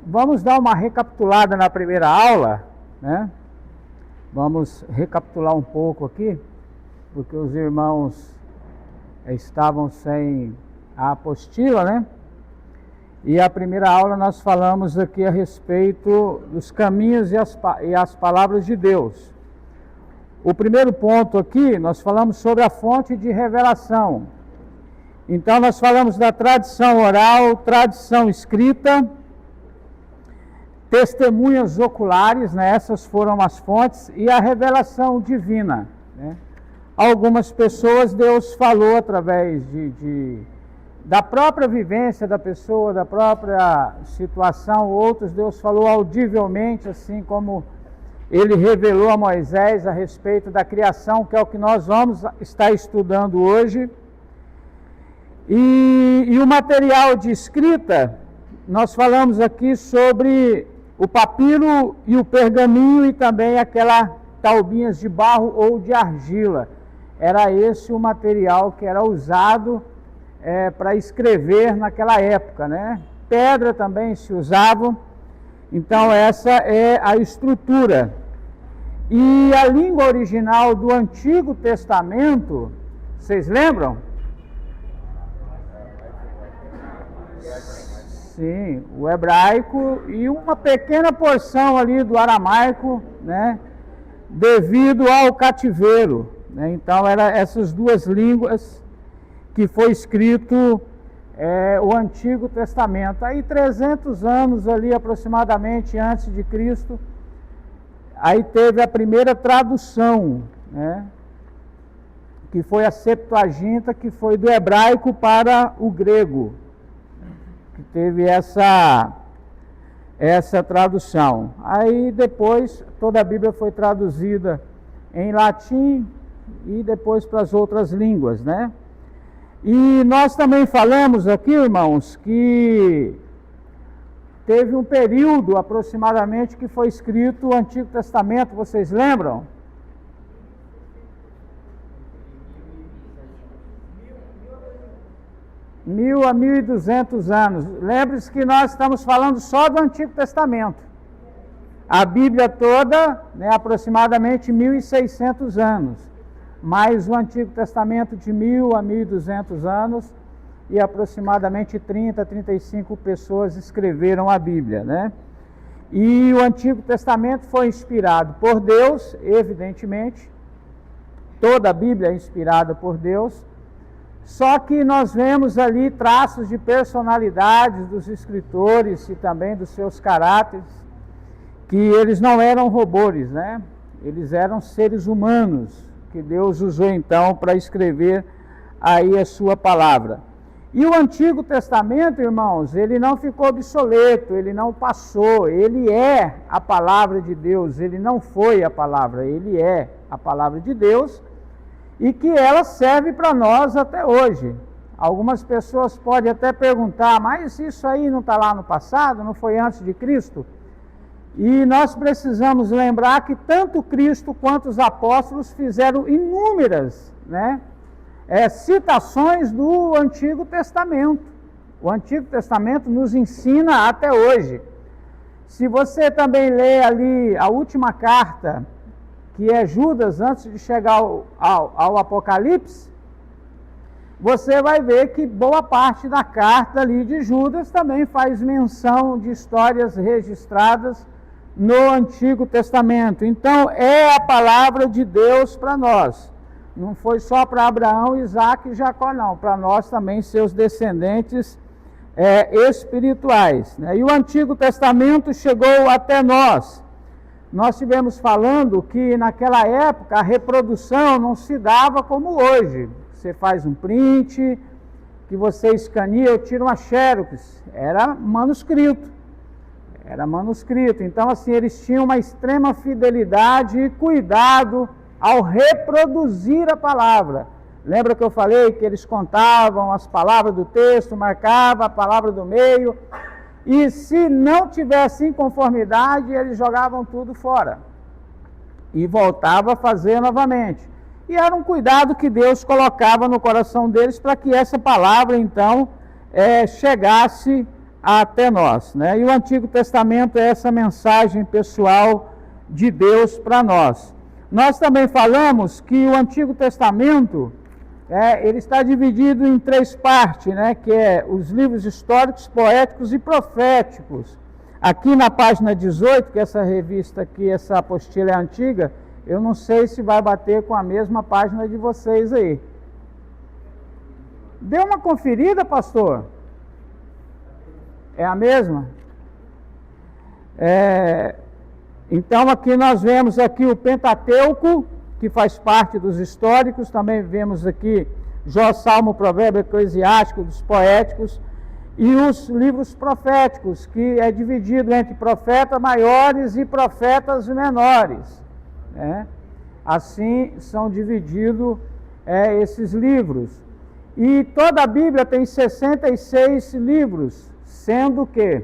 Vamos dar uma recapitulada na primeira aula, né? Vamos recapitular um pouco aqui, porque os irmãos estavam sem a apostila, né? E a primeira aula nós falamos aqui a respeito dos caminhos e as palavras de Deus. O primeiro ponto aqui, nós falamos sobre a fonte de revelação. Então nós falamos da tradição oral, tradição escrita, testemunhas oculares, né? Essas foram as fontes, e a revelação divina, né? Algumas pessoas Deus falou através da própria vivência da pessoa, da própria situação. Outros Deus falou audivelmente, assim como Ele revelou a Moisés a respeito da criação, que é o que nós vamos estar estudando hoje. E o material de escrita, nós falamos aqui sobre o papiro e o pergaminho, e também aquela taubinhas de barro ou de argila. Era esse o material que era usado para escrever naquela época, né? Pedra também se usava. Então essa é a estrutura. E a língua original do Antigo Testamento, vocês lembram? Sim, o hebraico e uma pequena porção ali do aramaico, né? Devido ao cativeiro, né? Então eram essas duas línguas que foi escrito o Antigo Testamento. Aí 300 anos ali aproximadamente antes de Cristo, aí teve a primeira tradução, né? Que foi a Septuaginta, que foi do hebraico para o grego, que teve essa tradução. Aí depois toda a Bíblia foi traduzida em latim e depois para as outras línguas, né? E nós também falamos aqui, irmãos, que teve um período aproximadamente que foi escrito o Antigo Testamento, vocês lembram? Mil a 1.200 anos. Lembre-se que nós estamos falando só do Antigo Testamento. A Bíblia toda, né, aproximadamente 1.600 anos. Mais o Antigo Testamento de 1.000 a 1.200 anos, e aproximadamente 30, 35 pessoas escreveram a Bíblia, né? E o Antigo Testamento foi inspirado por Deus, evidentemente. Toda a Bíblia é inspirada por Deus. Só que nós vemos ali traços de personalidades dos escritores e também dos seus caráteres, que eles não eram robôs, né? Eles eram seres humanos, que Deus usou então para escrever aí a sua palavra. E o Antigo Testamento, irmãos, ele não ficou obsoleto, ele não passou, ele é a palavra de Deus, ele não foi a palavra, ele é a palavra de Deus, e que ela serve para nós até hoje. Algumas pessoas podem até perguntar, mas isso aí não está lá no passado, não foi antes de Cristo? E nós precisamos lembrar que tanto Cristo quanto os apóstolos fizeram inúmeras, né, citações do Antigo Testamento. O Antigo Testamento nos ensina até hoje. Se você também lê ali a última carta, que é Judas, antes de chegar ao Apocalipse, você vai ver que boa parte da carta ali de Judas também faz menção de histórias registradas no Antigo Testamento. Então é a palavra de Deus para nós. Não foi só para Abraão, Isaac e Jacó, não. Para nós também, seus descendentes espirituais, né? E o Antigo Testamento chegou até nós. Nós estivemos falando que naquela época a reprodução não se dava como hoje. Você faz um print, que você escaneia, eu tiro uma xerox. Era manuscrito. Então, assim, eles tinham uma extrema fidelidade e cuidado ao reproduzir a palavra. Lembra que eu falei que eles contavam as palavras do texto, marcavam a palavra do meio, e se não tivesse inconformidade, eles jogavam tudo fora e voltavam a fazer novamente. E era um cuidado que Deus colocava no coração deles para que essa palavra, então, chegasse até nós, né? E o Antigo Testamento é essa mensagem pessoal de Deus para nós. Nós também falamos que o Antigo Testamento, ele está dividido em 3 partes, né? Que é os livros históricos, poéticos e proféticos. Aqui na página 18, que essa revista aqui, essa apostila é antiga, eu não sei se vai bater com a mesma página de vocês aí. Dê uma conferida, pastor. É a mesma? Então aqui nós vemos aqui o Pentateuco, que faz parte dos históricos, também vemos aqui Jó, Salmo, Provérbio, Eclesiástico, dos poéticos, e os livros proféticos, que é dividido entre profetas maiores e profetas menores, né? Assim são divididos esses livros. E toda a Bíblia tem 66 livros, sendo que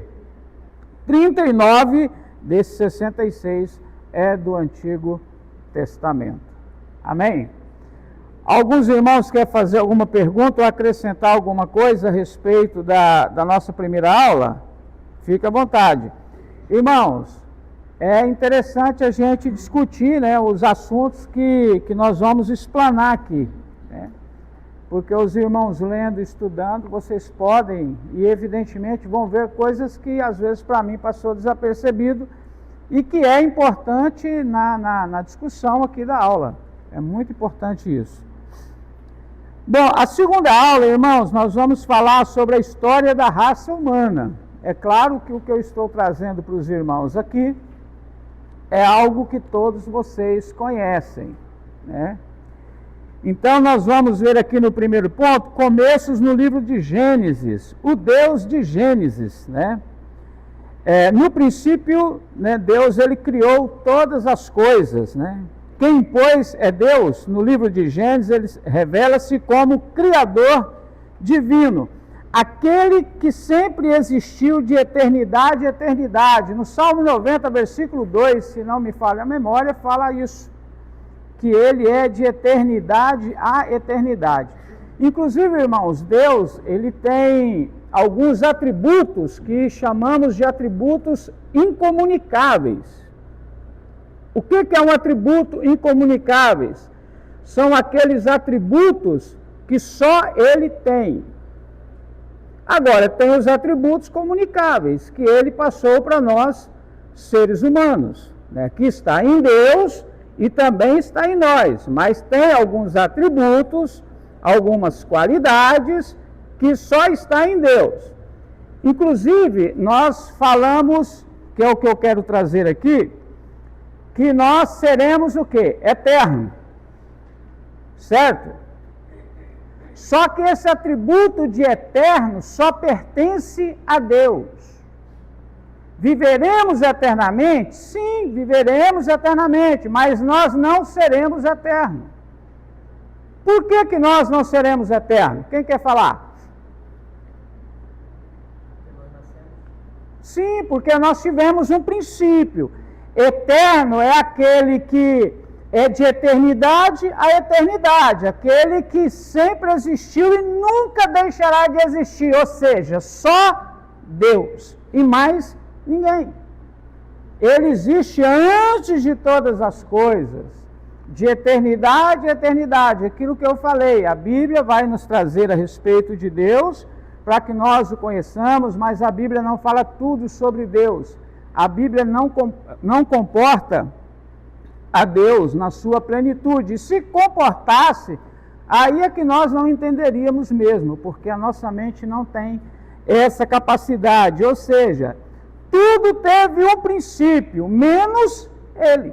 39 desses 66 é do Antigo Testamento. Amém? Alguns irmãos querem fazer alguma pergunta ou acrescentar alguma coisa a respeito da nossa primeira aula? Fique à vontade. Irmãos, é interessante a gente discutir, né, os assuntos que nós vamos explanar aqui, né? Porque os irmãos lendo, estudando, vocês podem e evidentemente vão ver coisas que às vezes para mim passou desapercebido e que é importante na discussão aqui da aula. É muito importante isso. Bom, a segunda aula, irmãos, nós vamos falar sobre a história da raça humana. É claro que o que eu estou trazendo para os irmãos aqui é algo que todos vocês conhecem, né? Então nós vamos ver aqui no primeiro ponto, começos no livro de Gênesis, o Deus de Gênesis, né? No princípio, né, Deus ele criou todas as coisas, né? Quem, pois, é Deus? No livro de Gênesis, ele revela-se como Criador divino, aquele que sempre existiu de eternidade a eternidade. No Salmo 90, versículo 2, se não me falha a memória, fala isso, que ele é de eternidade a eternidade. Inclusive, irmãos, Deus, ele tem alguns atributos que chamamos de atributos incomunicáveis. O que é um atributo incomunicáveis? São aqueles atributos que só ele tem. Agora, tem os atributos comunicáveis, que ele passou para nós, seres humanos, né? Que está em Deus e também está em nós, mas tem alguns atributos, algumas qualidades que só está em Deus. Inclusive, nós falamos, que é o que eu quero trazer aqui, que nós seremos o quê? Eterno. Certo? Só que esse atributo de eterno só pertence a Deus. Viveremos eternamente? Sim, viveremos eternamente, mas nós não seremos eternos. Por que nós não seremos eternos? Quem quer falar? Sim, porque nós tivemos um princípio. Eterno é aquele que é de eternidade a eternidade, aquele que sempre existiu e nunca deixará de existir, ou seja, só Deus e mais ninguém. Ele existe antes de todas as coisas, de eternidade a eternidade. Aquilo que eu falei, a Bíblia vai nos trazer a respeito de Deus para que nós o conheçamos, mas a Bíblia não fala tudo sobre Deus. A Bíblia não comporta a Deus na sua plenitude. E se comportasse, aí é que nós não entenderíamos mesmo, porque a nossa mente não tem essa capacidade. Ou seja, tudo teve um princípio, menos ele.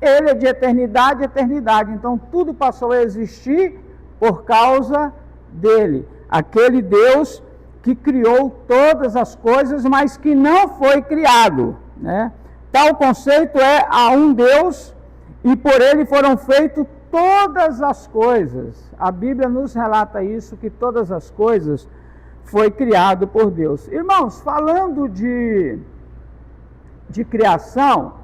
Ele é de eternidade a eternidade. Então tudo passou a existir por causa dele. Aquele Deus que criou todas as coisas, mas que não foi criado, né? Tal conceito é há um Deus e por ele foram feitas todas as coisas. A Bíblia nos relata isso, que todas as coisas foi criado por Deus. Irmãos, falando de criação,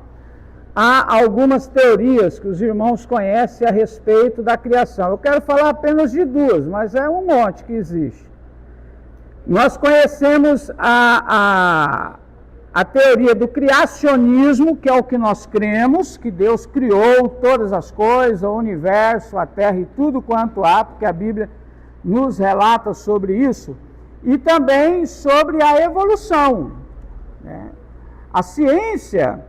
há algumas teorias que os irmãos conhecem a respeito da criação. Eu quero falar apenas de duas, mas é um monte que existe. Nós conhecemos a teoria do criacionismo, que é o que nós cremos, que Deus criou todas as coisas, o universo, a terra e tudo quanto há, porque a Bíblia nos relata sobre isso, e também sobre a evolução, né? A ciência,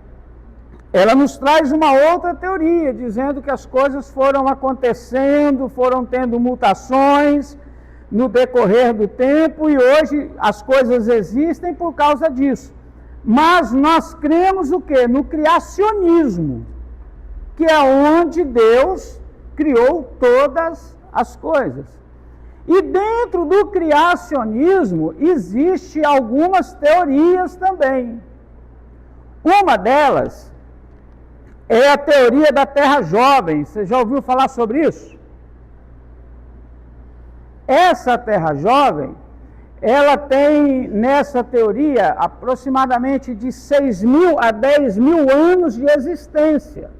ela nos traz uma outra teoria, dizendo que as coisas foram acontecendo, foram tendo mutações no decorrer do tempo, e hoje as coisas existem por causa disso. Mas nós cremos o quê? No criacionismo, que é onde Deus criou todas as coisas. E dentro do criacionismo existe algumas teorias também. Uma delas é a teoria da Terra jovem. Você já ouviu falar sobre isso? Essa Terra jovem, ela tem nessa teoria aproximadamente de 6.000 a 10.000 anos de existência.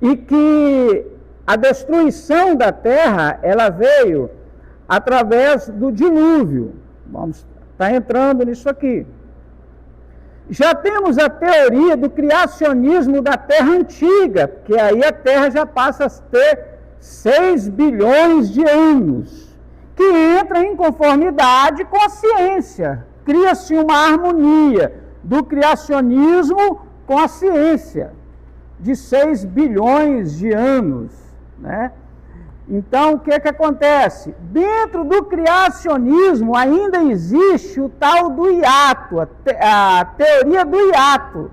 E que a destruição da Terra, ela veio através do dilúvio. Vamos estar entrando nisso aqui. Já temos a teoria do criacionismo da Terra antiga, porque aí a Terra já passa a ter 6 bilhões de anos, que entra em conformidade com a ciência. Cria-se uma harmonia do criacionismo com a ciência, de 6 bilhões de anos, né? Então, o que acontece? Dentro do criacionismo ainda existe o tal do hiato, a teoria do hiato.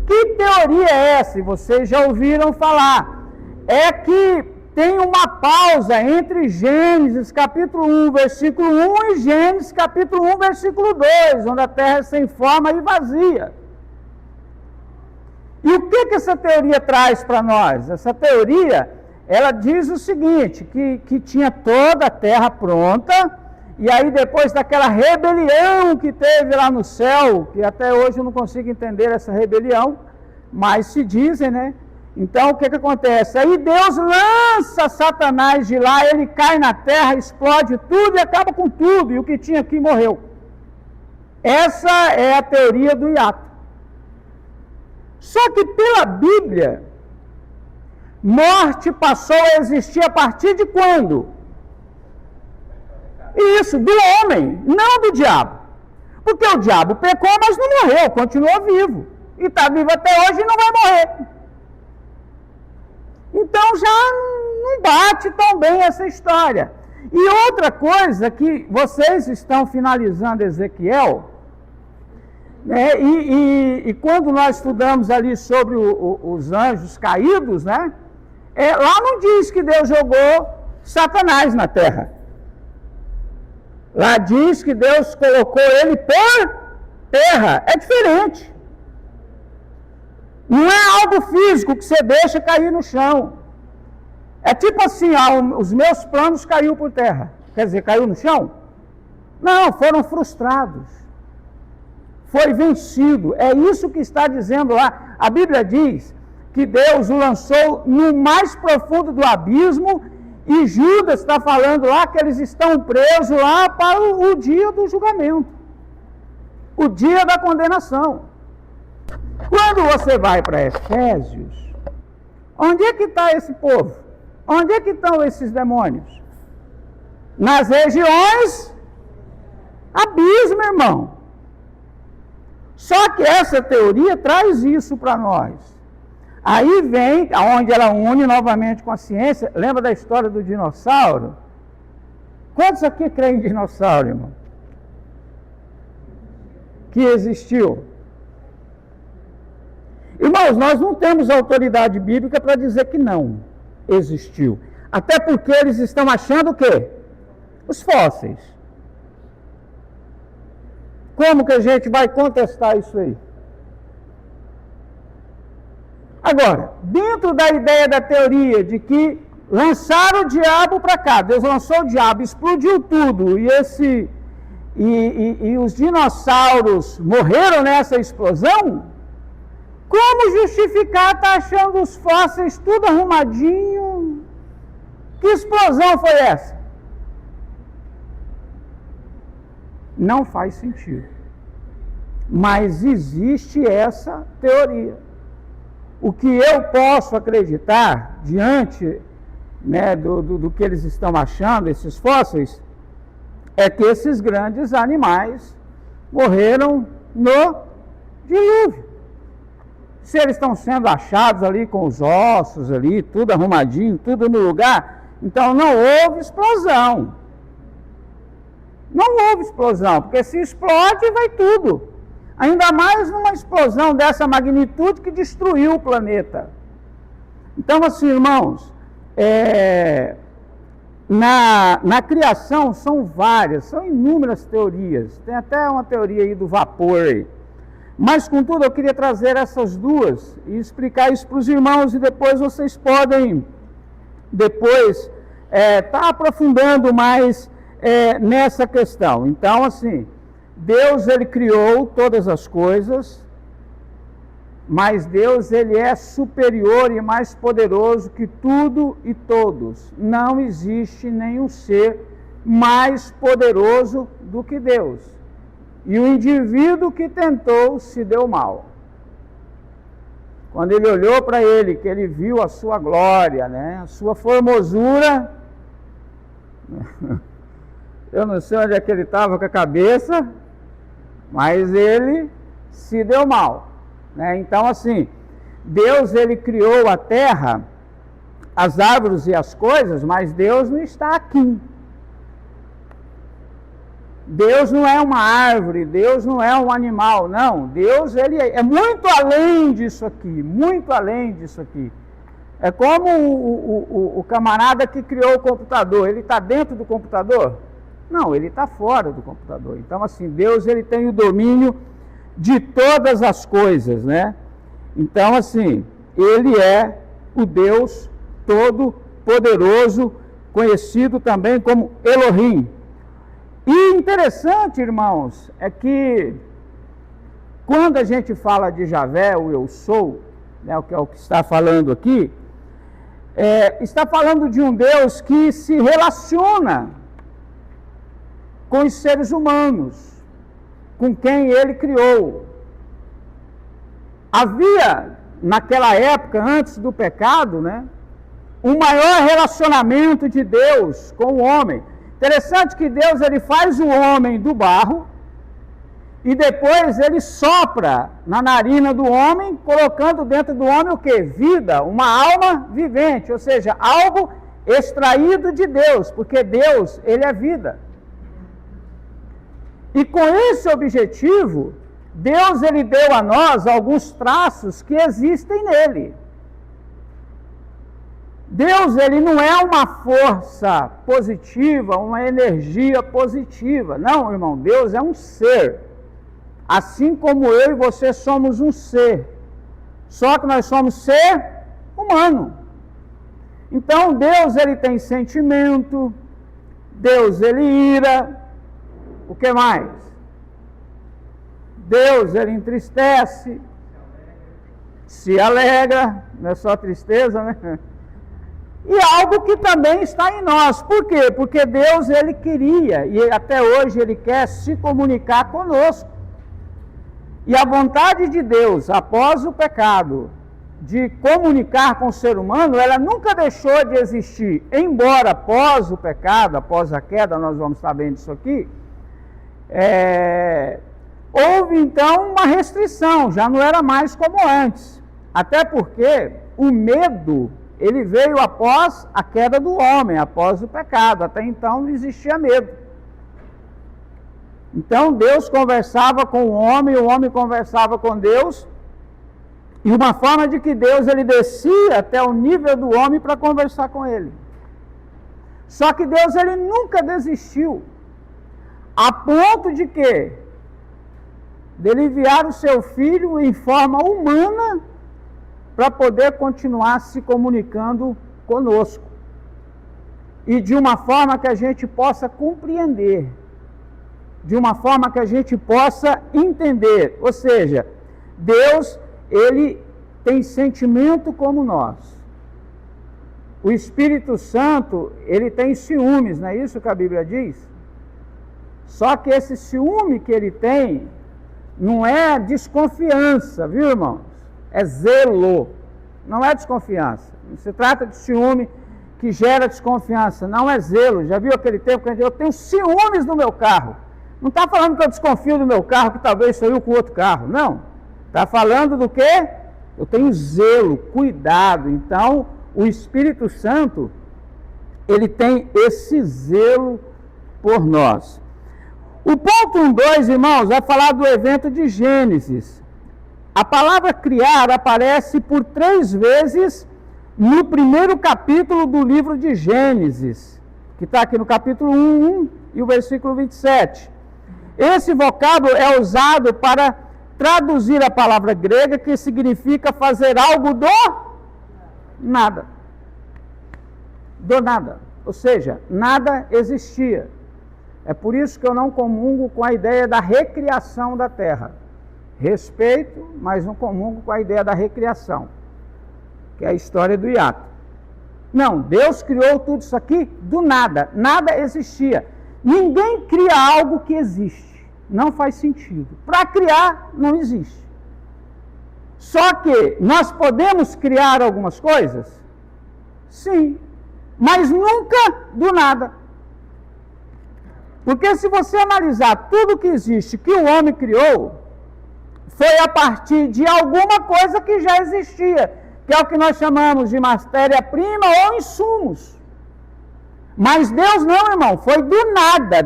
Que teoria é essa? Vocês já ouviram falar. É que tem uma pausa entre Gênesis capítulo 1, versículo 1 e Gênesis capítulo 1, versículo 2, onde a terra é sem forma e vazia. E o que essa teoria traz para nós? Essa teoria, ela diz o seguinte, que tinha toda a terra pronta, e aí depois daquela rebelião que teve lá no céu, que até hoje eu não consigo entender essa rebelião, mas se dizem, né? Então o que acontece? Aí Deus lança Satanás de lá, ele cai na terra, explode tudo e acaba com tudo, e o que tinha aqui morreu. Essa é a teoria do hiato. Só que pela Bíblia, morte passou a existir a partir de quando? Isso, do homem, não do diabo. Porque o diabo pecou, mas não morreu, continuou vivo. E está vivo até hoje e não vai morrer. Então já não bate tão bem essa história. E outra coisa que vocês estão finalizando Ezequiel, né, e quando nós estudamos ali sobre os anjos caídos, né, lá não diz que Deus jogou Satanás na terra. Lá diz que Deus colocou ele por terra. É diferente. Não é algo físico que você deixa cair no chão. É tipo assim, os meus planos caiu por terra. Quer dizer, caiu no chão? Não, foram frustrados. Foi vencido. É isso que está dizendo lá. A Bíblia diz que Deus o lançou no mais profundo do abismo, e Judas está falando lá que eles estão presos lá para o dia do julgamento, o dia da condenação. Quando você vai para Efésios, onde é que está esse povo? Onde é que estão esses demônios? Nas regiões abismo, irmão. Só que essa teoria traz isso para nós. Aí vem, onde ela une novamente com a ciência. Lembra da história do dinossauro? Quantos aqui creem em dinossauro, irmão? Que existiu? Irmãos, nós não temos autoridade bíblica para dizer que não existiu. Até porque eles estão achando o quê? Os fósseis. Como que a gente vai contestar isso aí? Agora, dentro da ideia da teoria de que lançaram o diabo para cá, Deus lançou o diabo, explodiu tudo, e os dinossauros morreram nessa explosão, como justificar estar achando os fósseis tudo arrumadinho? Que explosão foi essa? Não faz sentido. Mas existe essa teoria. O que eu posso acreditar, diante, né, do que eles estão achando, esses fósseis, é que esses grandes animais morreram no dilúvio. Se eles estão sendo achados ali com os ossos ali, tudo arrumadinho, tudo no lugar, então não houve explosão. Não houve explosão, porque se explode, vai tudo. Ainda mais numa explosão dessa magnitude que destruiu o planeta. Então, assim, irmãos, na criação são várias, são inúmeras teorias. Tem até uma teoria aí do vapor aí. Mas, contudo, eu queria trazer essas duas e explicar isso para os irmãos, e depois vocês podem, tá aprofundando mais nessa questão. Então, assim, Deus, ele criou todas as coisas, mas Deus, ele é superior e mais poderoso que tudo e todos. Não existe nenhum ser mais poderoso do que Deus. E o indivíduo que tentou se deu mal. Quando ele olhou para ele, que ele viu a sua glória, né, a sua formosura, eu não sei onde é que ele estava com a cabeça, mas ele se deu mal, né? Então, assim, Deus, ele criou a terra, as árvores e as coisas, mas Deus não está aqui. Deus não é uma árvore, Deus não é um animal, não. Deus, ele é muito além disso aqui, muito além disso aqui. É como o camarada que criou o computador, ele está dentro do computador? Não, ele está fora do computador. Então, assim, Deus, ele tem o domínio de todas as coisas, né? Então, assim, ele é o Deus Todo-Poderoso, conhecido também como Elohim. E interessante, irmãos, é que quando a gente fala de Javé, o eu sou, né, que é o que está falando aqui, está falando de um Deus que se relaciona com os seres humanos, com quem ele criou. Havia, naquela época, antes do pecado, né, um maior relacionamento de Deus com o homem. Interessante que Deus, ele faz o homem do barro e depois ele sopra na narina do homem, colocando dentro do homem o quê? Vida, uma alma vivente, ou seja, algo extraído de Deus, porque Deus, ele é vida. E com esse objetivo, Deus, ele deu a nós alguns traços que existem nele. Deus, ele não é uma força positiva, uma energia positiva. Não, irmão, Deus é um ser. Assim como eu e você somos um ser. Só que nós somos ser humano. Então, Deus, ele tem sentimento. Deus, ele ira. O que mais? Deus, ele entristece. Se alegra. Não é só tristeza, né? E algo que também está em nós. Por quê? Porque Deus, ele queria, e até hoje ele quer se comunicar conosco. E a vontade de Deus, após o pecado, de comunicar com o ser humano, ela nunca deixou de existir. Embora após o pecado, após a queda, nós vamos estar vendo isso aqui, houve então uma restrição, já não era mais como antes. Até porque o medo, ele veio após a queda do homem, após o pecado. Até então não existia medo. Então Deus conversava com o homem conversava com Deus, e uma forma de que Deus, ele descia até o nível do homem para conversar com ele. Só que Deus, ele nunca desistiu, a ponto de que dele enviar o seu filho em forma humana para poder continuar se comunicando conosco. E de uma forma que a gente possa compreender, de uma forma que a gente possa entender. Ou seja, Deus, ele tem sentimento como nós. O Espírito Santo, ele tem ciúmes, não é isso que a Bíblia diz? Só que esse ciúme que ele tem não é desconfiança, viu, irmãos? É zelo, não é desconfiança. Não se trata de ciúme que gera desconfiança, não é zelo. Já viu aquele tempo que a gente diz, eu tenho ciúmes no meu carro. Não está falando que eu desconfio do meu carro, que talvez saiu com outro carro, não. Está falando do quê? Eu tenho zelo, cuidado. Então, o Espírito Santo, ele tem esse zelo por nós. O ponto 1.2, irmãos, vai falar do evento de Gênesis. A palavra criar aparece por 3 vezes no primeiro capítulo do livro de Gênesis, que está aqui no capítulo 1 e o versículo 27. Esse vocábulo é usado para traduzir a palavra grega que significa fazer algo do nada. Do nada. Ou seja, nada existia. É por isso que eu não comungo com a ideia da recriação da terra. Respeito, mas não comungo com a ideia da recriação, que é a história do hiato. Não, Deus criou tudo isso aqui do nada. Nada existia. Ninguém cria algo que existe. Não faz sentido. Para criar, não existe. Só que nós podemos criar algumas coisas? Sim. Mas nunca do nada. Porque se você analisar tudo que existe, que o homem criou, foi a partir de alguma coisa que já existia, que é o que nós chamamos de matéria-prima ou insumos. Mas Deus não, irmão, foi do nada,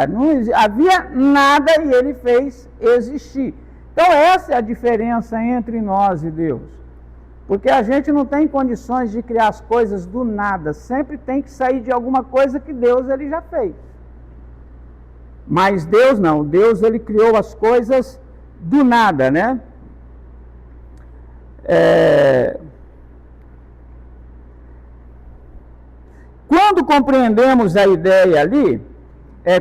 não havia nada e ele fez existir. Então essa é a diferença entre nós e Deus. Porque a gente não tem condições de criar as coisas do nada, sempre tem que sair de alguma coisa que Deus ele já fez. Mas Deus não, Deus ele criou as coisas do nada, né? Quando compreendemos a ideia ali,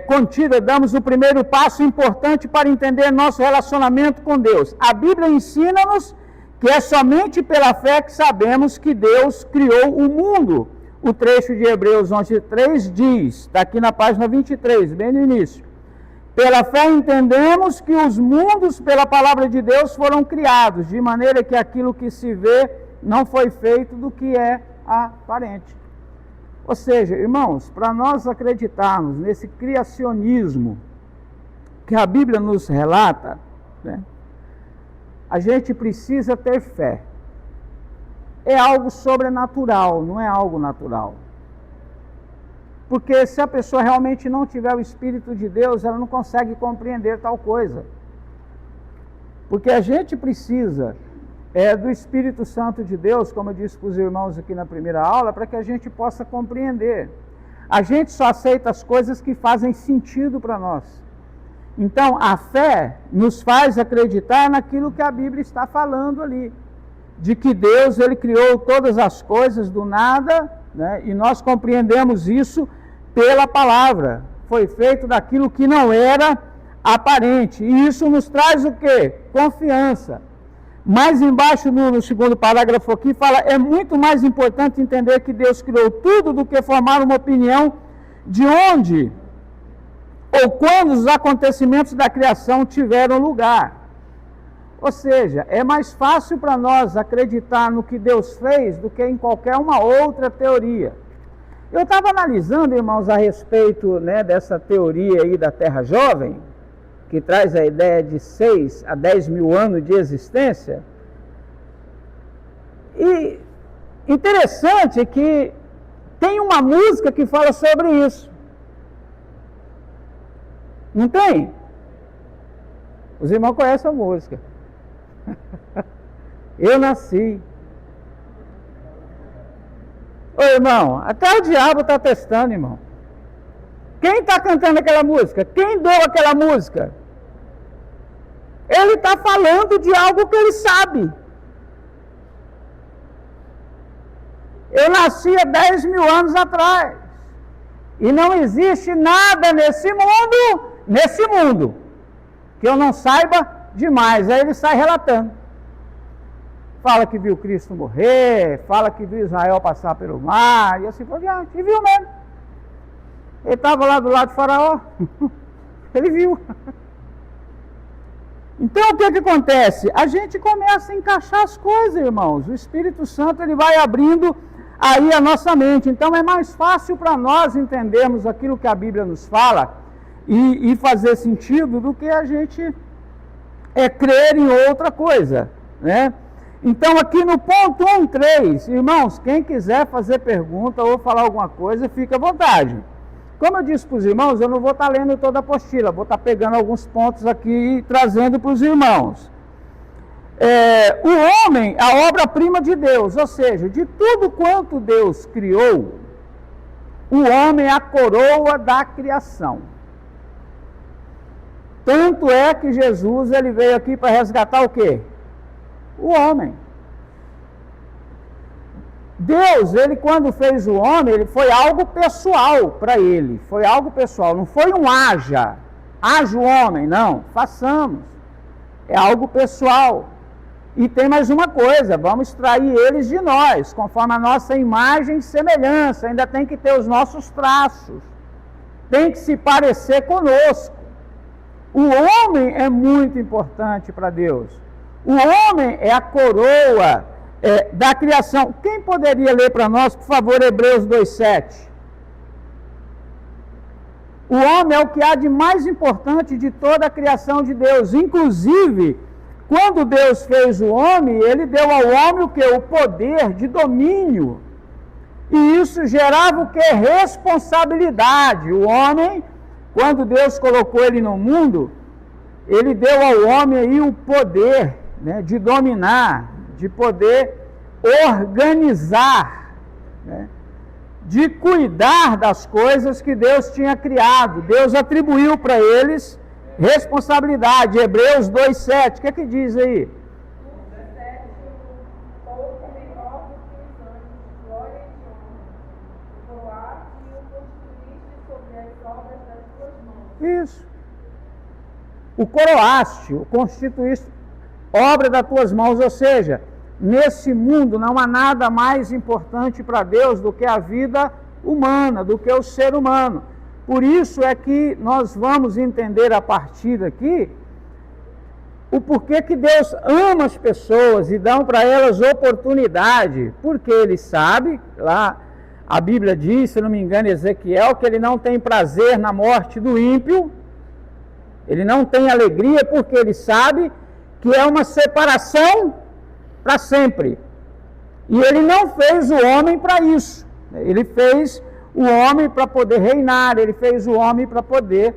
contida, damos o primeiro passo importante para entender nosso relacionamento com Deus. A Bíblia ensina-nos que é somente pela fé que sabemos que Deus criou o mundo. O trecho de Hebreus 11:3 diz, está aqui na página 23, bem no início. Pela fé entendemos que os mundos, pela palavra de Deus, foram criados, de maneira que aquilo que se vê não foi feito do que é aparente. Ou seja, irmãos, para nós acreditarmos nesse criacionismo que a Bíblia nos relata, né, a gente precisa ter fé. É algo sobrenatural, não é algo natural. Porque se a pessoa realmente não tiver o Espírito de Deus, ela não consegue compreender tal coisa. Porque a gente precisa do Espírito Santo de Deus, como eu disse para os irmãos aqui na primeira aula, para que a gente possa compreender. A gente só aceita as coisas que fazem sentido para nós. Então, a fé nos faz acreditar naquilo que a Bíblia está falando ali. De que Deus, ele criou todas as coisas do nada, né, e nós compreendemos isso pela palavra. Foi feito daquilo que não era aparente. E isso nos traz o quê? Confiança. Mais embaixo, no segundo parágrafo aqui, fala, é muito mais importante entender que Deus criou tudo do que formar uma opinião de onde ou quando os acontecimentos da criação tiveram lugar. Ou seja, é mais fácil para nós acreditar no que Deus fez do que em qualquer uma outra teoria. Eu estava analisando, irmãos, a respeito, né, dessa teoria aí da Terra Jovem, que traz a ideia de 6 a 10 mil anos de existência. E interessante que tem uma música que fala sobre isso. Não tem? Os irmãos conhecem a música. Eu nasci. Ô irmão, até o diabo está testando, irmão. Quem está cantando aquela música? Quem deu aquela música? Ele está falando de algo que ele sabe. Eu nasci há 10 mil anos atrás. E não existe nada nesse mundo, que eu não saiba demais. Aí ele sai relatando. Fala que viu Cristo morrer, fala que viu Israel passar pelo mar, e assim por diante. E viu mesmo. Ele estava lá do lado de Faraó. Ele viu. Então, o que acontece? A gente começa a encaixar as coisas, irmãos. O Espírito Santo, ele vai abrindo aí a nossa mente. Então, é mais fácil para nós entendermos aquilo que a Bíblia nos fala e fazer sentido do que a gente crer em outra coisa, né? Então, aqui no ponto 1.3, irmãos, quem quiser fazer pergunta ou falar alguma coisa, fica à vontade. Como eu disse para os irmãos, eu não vou estar lendo toda a apostila, vou estar pegando alguns pontos aqui e trazendo para os irmãos. O homem, a obra-prima de Deus, ou seja, de tudo quanto Deus criou, o homem é a coroa da criação. Tanto é que Jesus, ele veio aqui para resgatar o quê? O homem. Deus, ele quando fez o homem, ele foi algo pessoal para ele, foi algo pessoal, não foi um haja o homem, não, façamos, é algo pessoal. E tem mais uma coisa, vamos extrair eles de nós, conforme a nossa imagem e semelhança, ainda tem que ter os nossos traços, tem que se parecer conosco. O homem é muito importante para Deus, o homem é a coroa da criação. Quem poderia ler para nós, por favor, Hebreus 2:7? O homem é o que há de mais importante de toda a criação de Deus. Inclusive, quando Deus fez o homem, ele deu ao homem o que? O poder de domínio. E isso gerava o que? Responsabilidade. O homem, quando Deus colocou ele no mundo, ele deu ao homem aí o poder, né, de dominar, de poder organizar, né, de cuidar das coisas que Deus tinha criado. Deus atribuiu para eles responsabilidade. Hebreus 2:7, o que é que diz aí? Isso. O coroaste, o constituíste, obra das tuas mãos, ou seja, nesse mundo não há nada mais importante para Deus do que a vida humana, do que o ser humano. Por isso é que nós vamos entender a partir daqui o porquê que Deus ama as pessoas e dá para elas oportunidade, porque Ele sabe, lá a Bíblia diz, se não me engano, Ezequiel, que Ele não tem prazer na morte do ímpio, Ele não tem alegria, porque Ele sabe que é uma separação para sempre. E Ele não fez o homem para isso. Ele fez o homem para poder reinar, Ele fez o homem para poder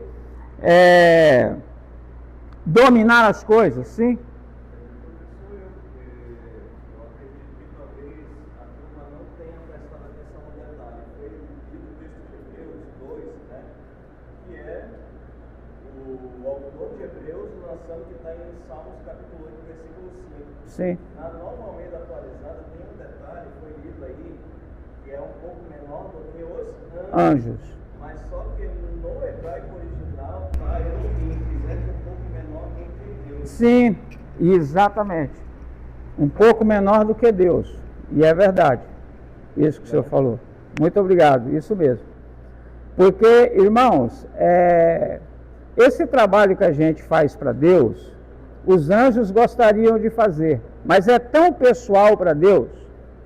dominar as coisas, sim? Sim. Na Nova Almeida Atualizada tem um detalhe, foi lido aí, que é um pouco menor do que os anjos. Mas só que no hebraico original, tá, um pouco menor do que Deus. Sim, exatamente. Um pouco menor do que Deus. E é verdade. Isso que o senhor falou. Muito obrigado, isso mesmo. Porque, irmãos, esse trabalho que a gente faz para Deus, os anjos gostariam de fazer, mas é tão pessoal para Deus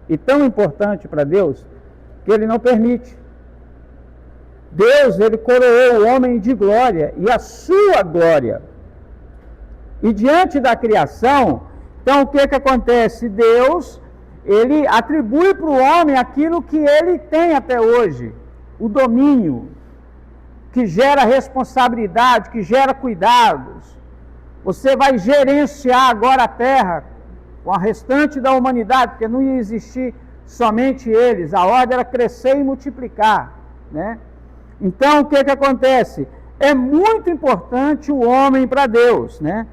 e tão importante para Deus que Ele não permite. Deus, Ele coroou o homem de glória e a sua glória. E diante da criação, então o que acontece? Deus, Ele atribui para o homem aquilo que ele tem até hoje, o domínio, que gera responsabilidade, que gera cuidados. Você vai gerenciar agora a terra com a restante da humanidade, porque não ia existir somente eles, a ordem era crescer e multiplicar, né? Então, o que acontece? É muito importante o homem para Deus, né?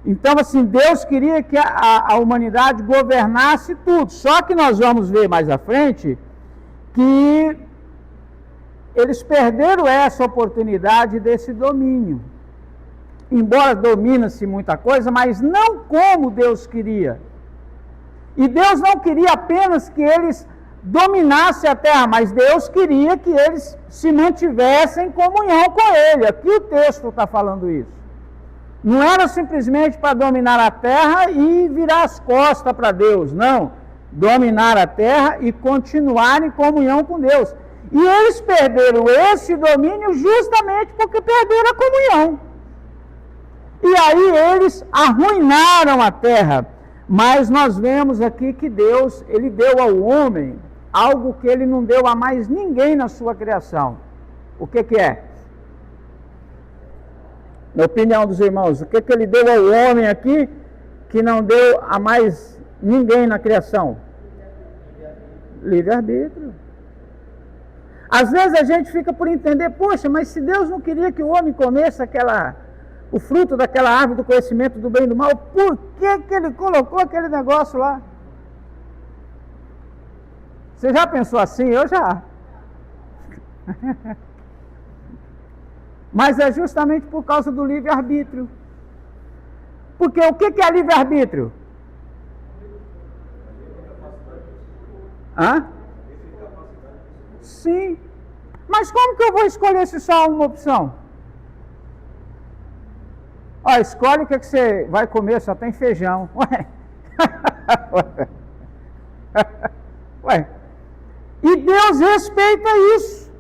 Então, assim, Deus queria que a humanidade governasse tudo, só que nós vamos ver mais à frente que eles perderam essa oportunidade desse domínio. Embora domina-se muita coisa, mas não como Deus queria. E Deus não queria apenas que eles dominasse a terra, mas Deus queria que eles se mantivessem em comunhão com Ele. Aqui o texto está falando isso. Não era simplesmente para dominar a terra e virar as costas para Deus, não. Dominar a terra e continuar em comunhão com Deus. E eles perderam esse domínio justamente porque perderam a comunhão. E aí eles arruinaram a terra. Mas nós vemos aqui que Deus, Ele deu ao homem algo que Ele não deu a mais ninguém na sua criação. O que é? Na opinião dos irmãos, o que Ele deu ao homem aqui que não deu a mais ninguém na criação? Livre-arbítrio. Às vezes a gente fica por entender, poxa, mas se Deus não queria que o homem comesse o fruto daquela árvore do conhecimento do bem e do mal, por que Ele colocou aquele negócio lá? Você já pensou assim? Eu já. Mas é justamente por causa do livre-arbítrio. Porque o que é livre-arbítrio? Hã? Sim. Mas como que eu vou escolher se só há uma opção? Ó, escolhe o que você vai comer, só tem feijão. Ué. Ué. E Deus respeita isso.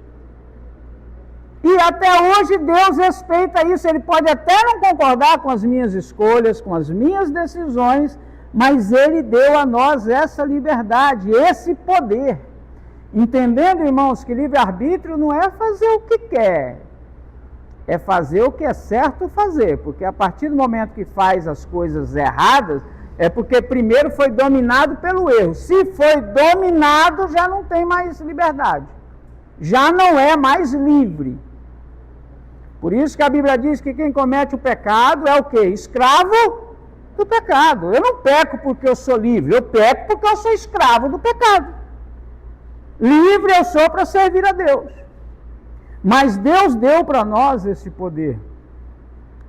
E até hoje Deus respeita isso. Ele pode até não concordar com as minhas escolhas, com as minhas decisões, mas Ele deu a nós essa liberdade, esse poder. Entendendo, irmãos, que livre-arbítrio não é fazer o que quer, é fazer o que é certo fazer, porque a partir do momento que faz as coisas erradas, é porque primeiro foi dominado pelo erro. Se foi dominado, já não tem mais liberdade, já não é mais livre. Por isso que a Bíblia diz que quem comete o pecado é o quê? Escravo do pecado. Eu não peco porque eu sou livre, eu peco porque eu sou escravo do pecado. Livre eu sou para servir a Deus. Mas Deus deu para nós esse poder,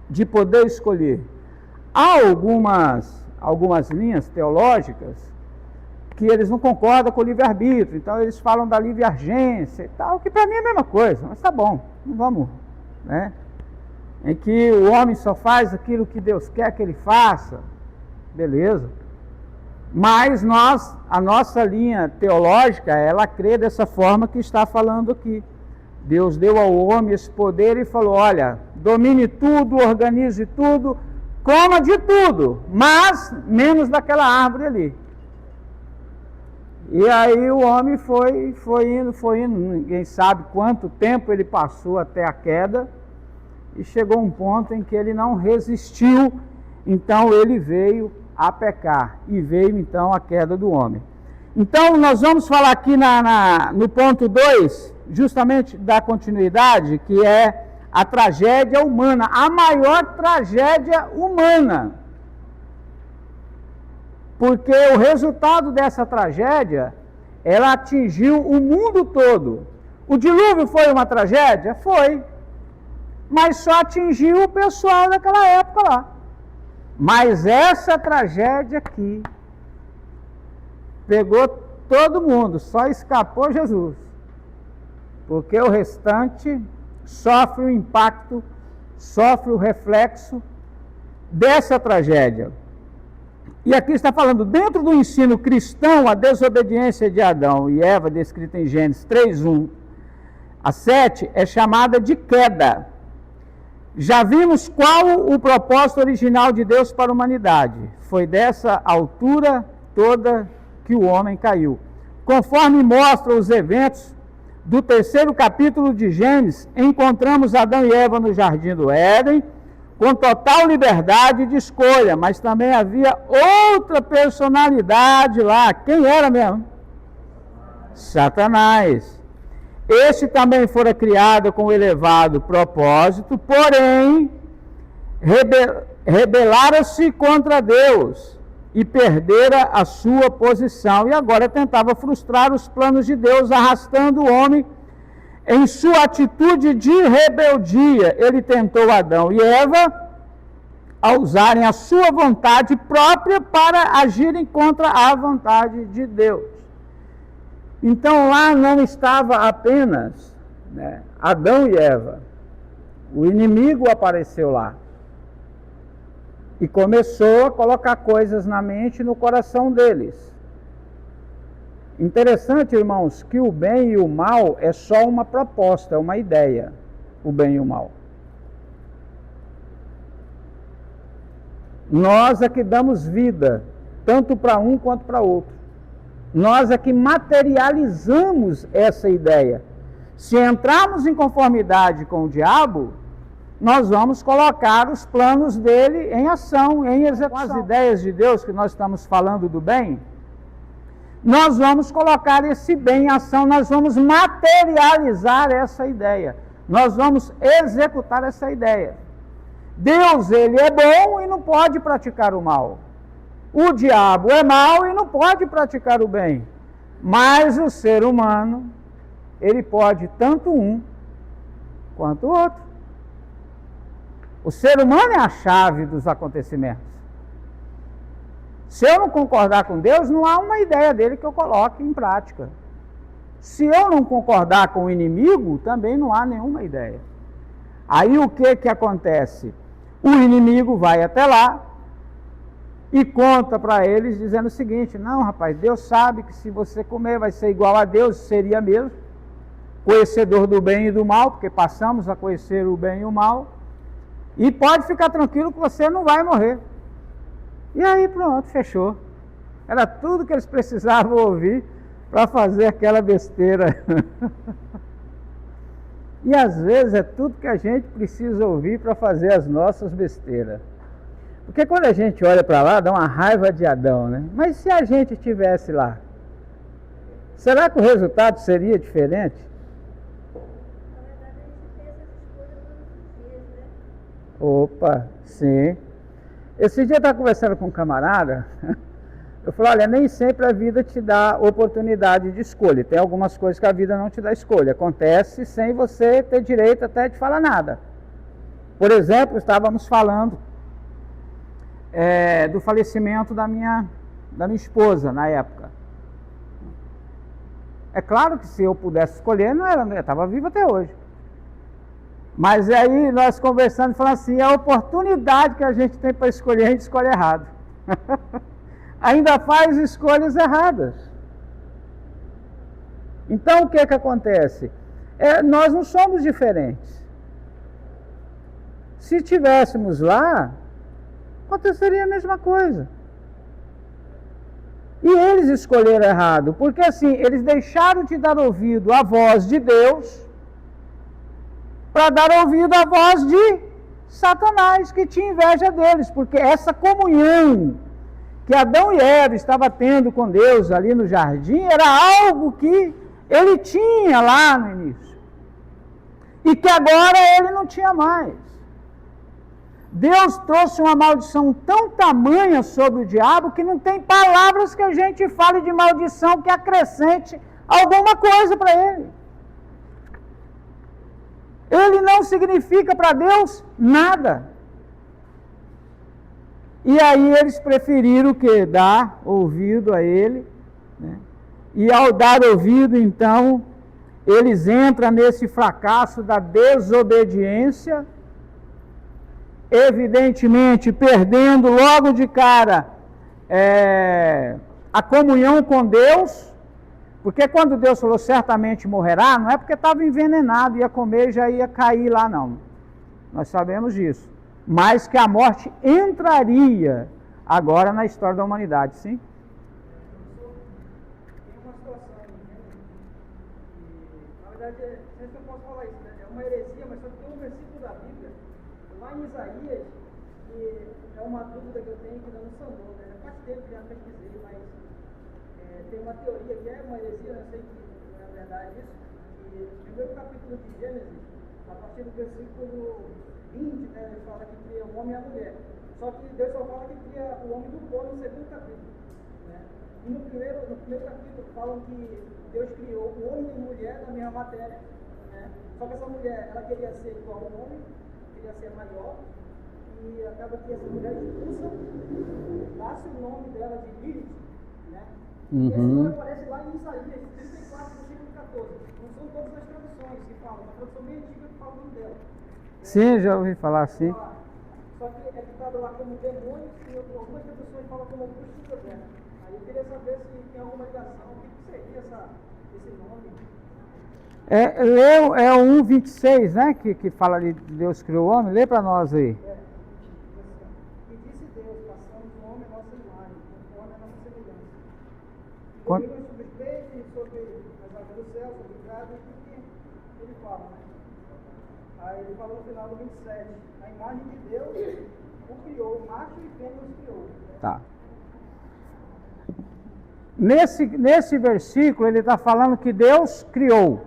de poder escolher. Há algumas linhas teológicas que eles não concordam com o livre-arbítrio, então eles falam da livre-agência e tal, que para mim é a mesma coisa, mas tá bom, não vamos, né? Em que o homem só faz aquilo que Deus quer que ele faça, beleza. Mas a nossa linha teológica, ela crê dessa forma que está falando aqui. Deus deu ao homem esse poder e falou, olha, domine tudo, organize tudo, coma de tudo, mas menos daquela árvore ali. E aí o homem foi indo, ninguém sabe quanto tempo ele passou até a queda, e chegou um ponto em que ele não resistiu, então ele veio a pecar, e veio então a queda do homem. Então nós vamos falar aqui no ponto 2, justamente da continuidade, que é a tragédia humana, a maior tragédia humana. Porque o resultado dessa tragédia, ela atingiu o mundo todo. O dilúvio foi uma tragédia? Foi. Mas só atingiu o pessoal daquela época lá. Mas essa tragédia aqui pegou todo mundo, só escapou Jesus. Porque o restante sofre o impacto, sofre o reflexo dessa tragédia. E aqui está falando, dentro do ensino cristão, a desobediência de Adão e Eva, descrita em Gênesis 3:1 a 7, é chamada de queda. Já vimos qual o propósito original de Deus para a humanidade. Foi dessa altura toda que o homem caiu. Conforme mostram os eventos do 3º capítulo de Gênesis, encontramos Adão e Eva no jardim do Éden, com total liberdade de escolha, mas também havia outra personalidade lá. Quem era mesmo? Satanás. Este também fora criado com elevado propósito, porém, rebelaram-se contra Deus e perdera a sua posição. E agora tentava frustrar os planos de Deus, arrastando o homem em sua atitude de rebeldia. Ele tentou Adão e Eva a usarem a sua vontade própria para agirem contra a vontade de Deus. Então lá não estava apenas, né, Adão e Eva. O inimigo apareceu lá e começou a colocar coisas na mente e no coração deles. Interessante, irmãos, que o bem e o mal é só uma proposta, é uma ideia, o bem e o mal. Nós é que damos vida, tanto para um quanto para outro. Nós é que materializamos essa ideia. Se entrarmos em conformidade com o diabo, nós vamos colocar os planos dele em ação, em execução. Com as ideias de Deus que nós estamos falando do bem, nós vamos colocar esse bem em ação, nós vamos materializar essa ideia. Nós vamos executar essa ideia. Deus, ele é bom e não pode praticar o mal. O diabo é mau e não pode praticar o bem. Mas o ser humano, ele pode tanto um quanto o outro. O ser humano é a chave dos acontecimentos. Se eu não concordar com Deus, não há uma ideia dele que eu coloque em prática. Se eu não concordar com o inimigo, também não há nenhuma ideia. Aí o que acontece? O inimigo vai até lá e conta para eles dizendo o seguinte: não, rapaz, Deus sabe que se você comer vai ser igual a Deus, seria mesmo, conhecedor do bem e do mal, porque passamos a conhecer o bem e o mal, e pode ficar tranquilo que você não vai morrer. E aí pronto, fechou. Era tudo que eles precisavam ouvir para fazer aquela besteira. E às vezes é tudo que a gente precisa ouvir para fazer as nossas besteiras. Porque quando a gente olha para lá, dá uma raiva de Adão, né? Mas se a gente estivesse lá, será que o resultado seria diferente? Na verdade, a gente tem essas escolhas todos os dias, né? Opa, sim. Esse dia eu estava conversando com um camarada, eu falei, olha, nem sempre a vida te dá oportunidade de escolha. Tem algumas coisas que a vida não te dá escolha. Acontece sem você ter direito até de falar nada. Por exemplo, estávamos falando do falecimento da minha esposa na época. É claro que se eu pudesse escolher, eu estava vivo até hoje. Mas aí nós conversando e falando assim, a oportunidade que a gente tem para escolher, a gente escolhe errado. Ainda faz escolhas erradas. Então o que acontece? Nós não somos diferentes. Se tivéssemos lá, aconteceria a mesma coisa. E eles escolheram errado, porque assim, eles deixaram de dar ouvido à voz de Deus para dar ouvido à voz de Satanás, que tinha inveja deles, porque essa comunhão que Adão e Eva estavam tendo com Deus ali no jardim era algo que ele tinha lá no início e que agora ele não tinha mais. Deus trouxe uma maldição tão tamanha sobre o diabo que não tem palavras que a gente fale de maldição que acrescente alguma coisa para ele. Ele não significa para Deus nada. E aí eles preferiram o quê? Dar ouvido a ele, né? E ao dar ouvido, então, eles entram nesse fracasso da desobediência, evidentemente perdendo logo de cara a comunhão com Deus, porque quando Deus falou certamente morrerá, não é porque estava envenenado, ia comer e já ia cair lá, não. Nós sabemos disso. Mas que a morte entraria agora na história da humanidade, sim? Tem uma situação, na verdade, não sei se eu posso falar isso, né? É uma heresia, mas só que tem um versículo da Bíblia, lá em Isaías, que é uma dúvida que eu tenho que não sanou, né? Faz tempo que já pesquisei, mas tem uma teoria que é uma heresia, não sei que não é verdade isso, que no primeiro capítulo de Gênesis, a partir do versículo 20, né, ele fala que cria o homem e a mulher. Só que Deus só fala que cria o homem do pó no segundo capítulo. Né? E no primeiro capítulo falam que Deus criou o homem e a mulher da mesma matéria. Né? Só que essa mulher, ela queria ser igual ao homem, queria ser maior, e acaba que essa mulher expulsa, nasce o nome dela de Lilith, né? E esse Uhum. nome aparece lá em Isaías 34, versículo 14. Não são todas as traduções que falam, a tradução bem antiga que fala o nome dela. Sim, já ouvi falar assim. Só que é citado lá como demônios e algumas traduções falam como bruxos da terra. Aí eu queria saber se tem alguma ligação, o que seria esse nome? É o 1,26, né? Que fala ali, Deus criou o homem. Lê para nós aí. E disse Deus, passamos o homem a nossa imagem, conforme a nossa semelhança. E Quando- domínio sobre os peixes, sobre as aves do céu, sobre o gado, e tudo que ele fala, né? Aí ele falou no final do 27, a imagem de Deus o criou, macho e fêmea os criou. Tá. Nesse versículo, ele está falando que Deus criou.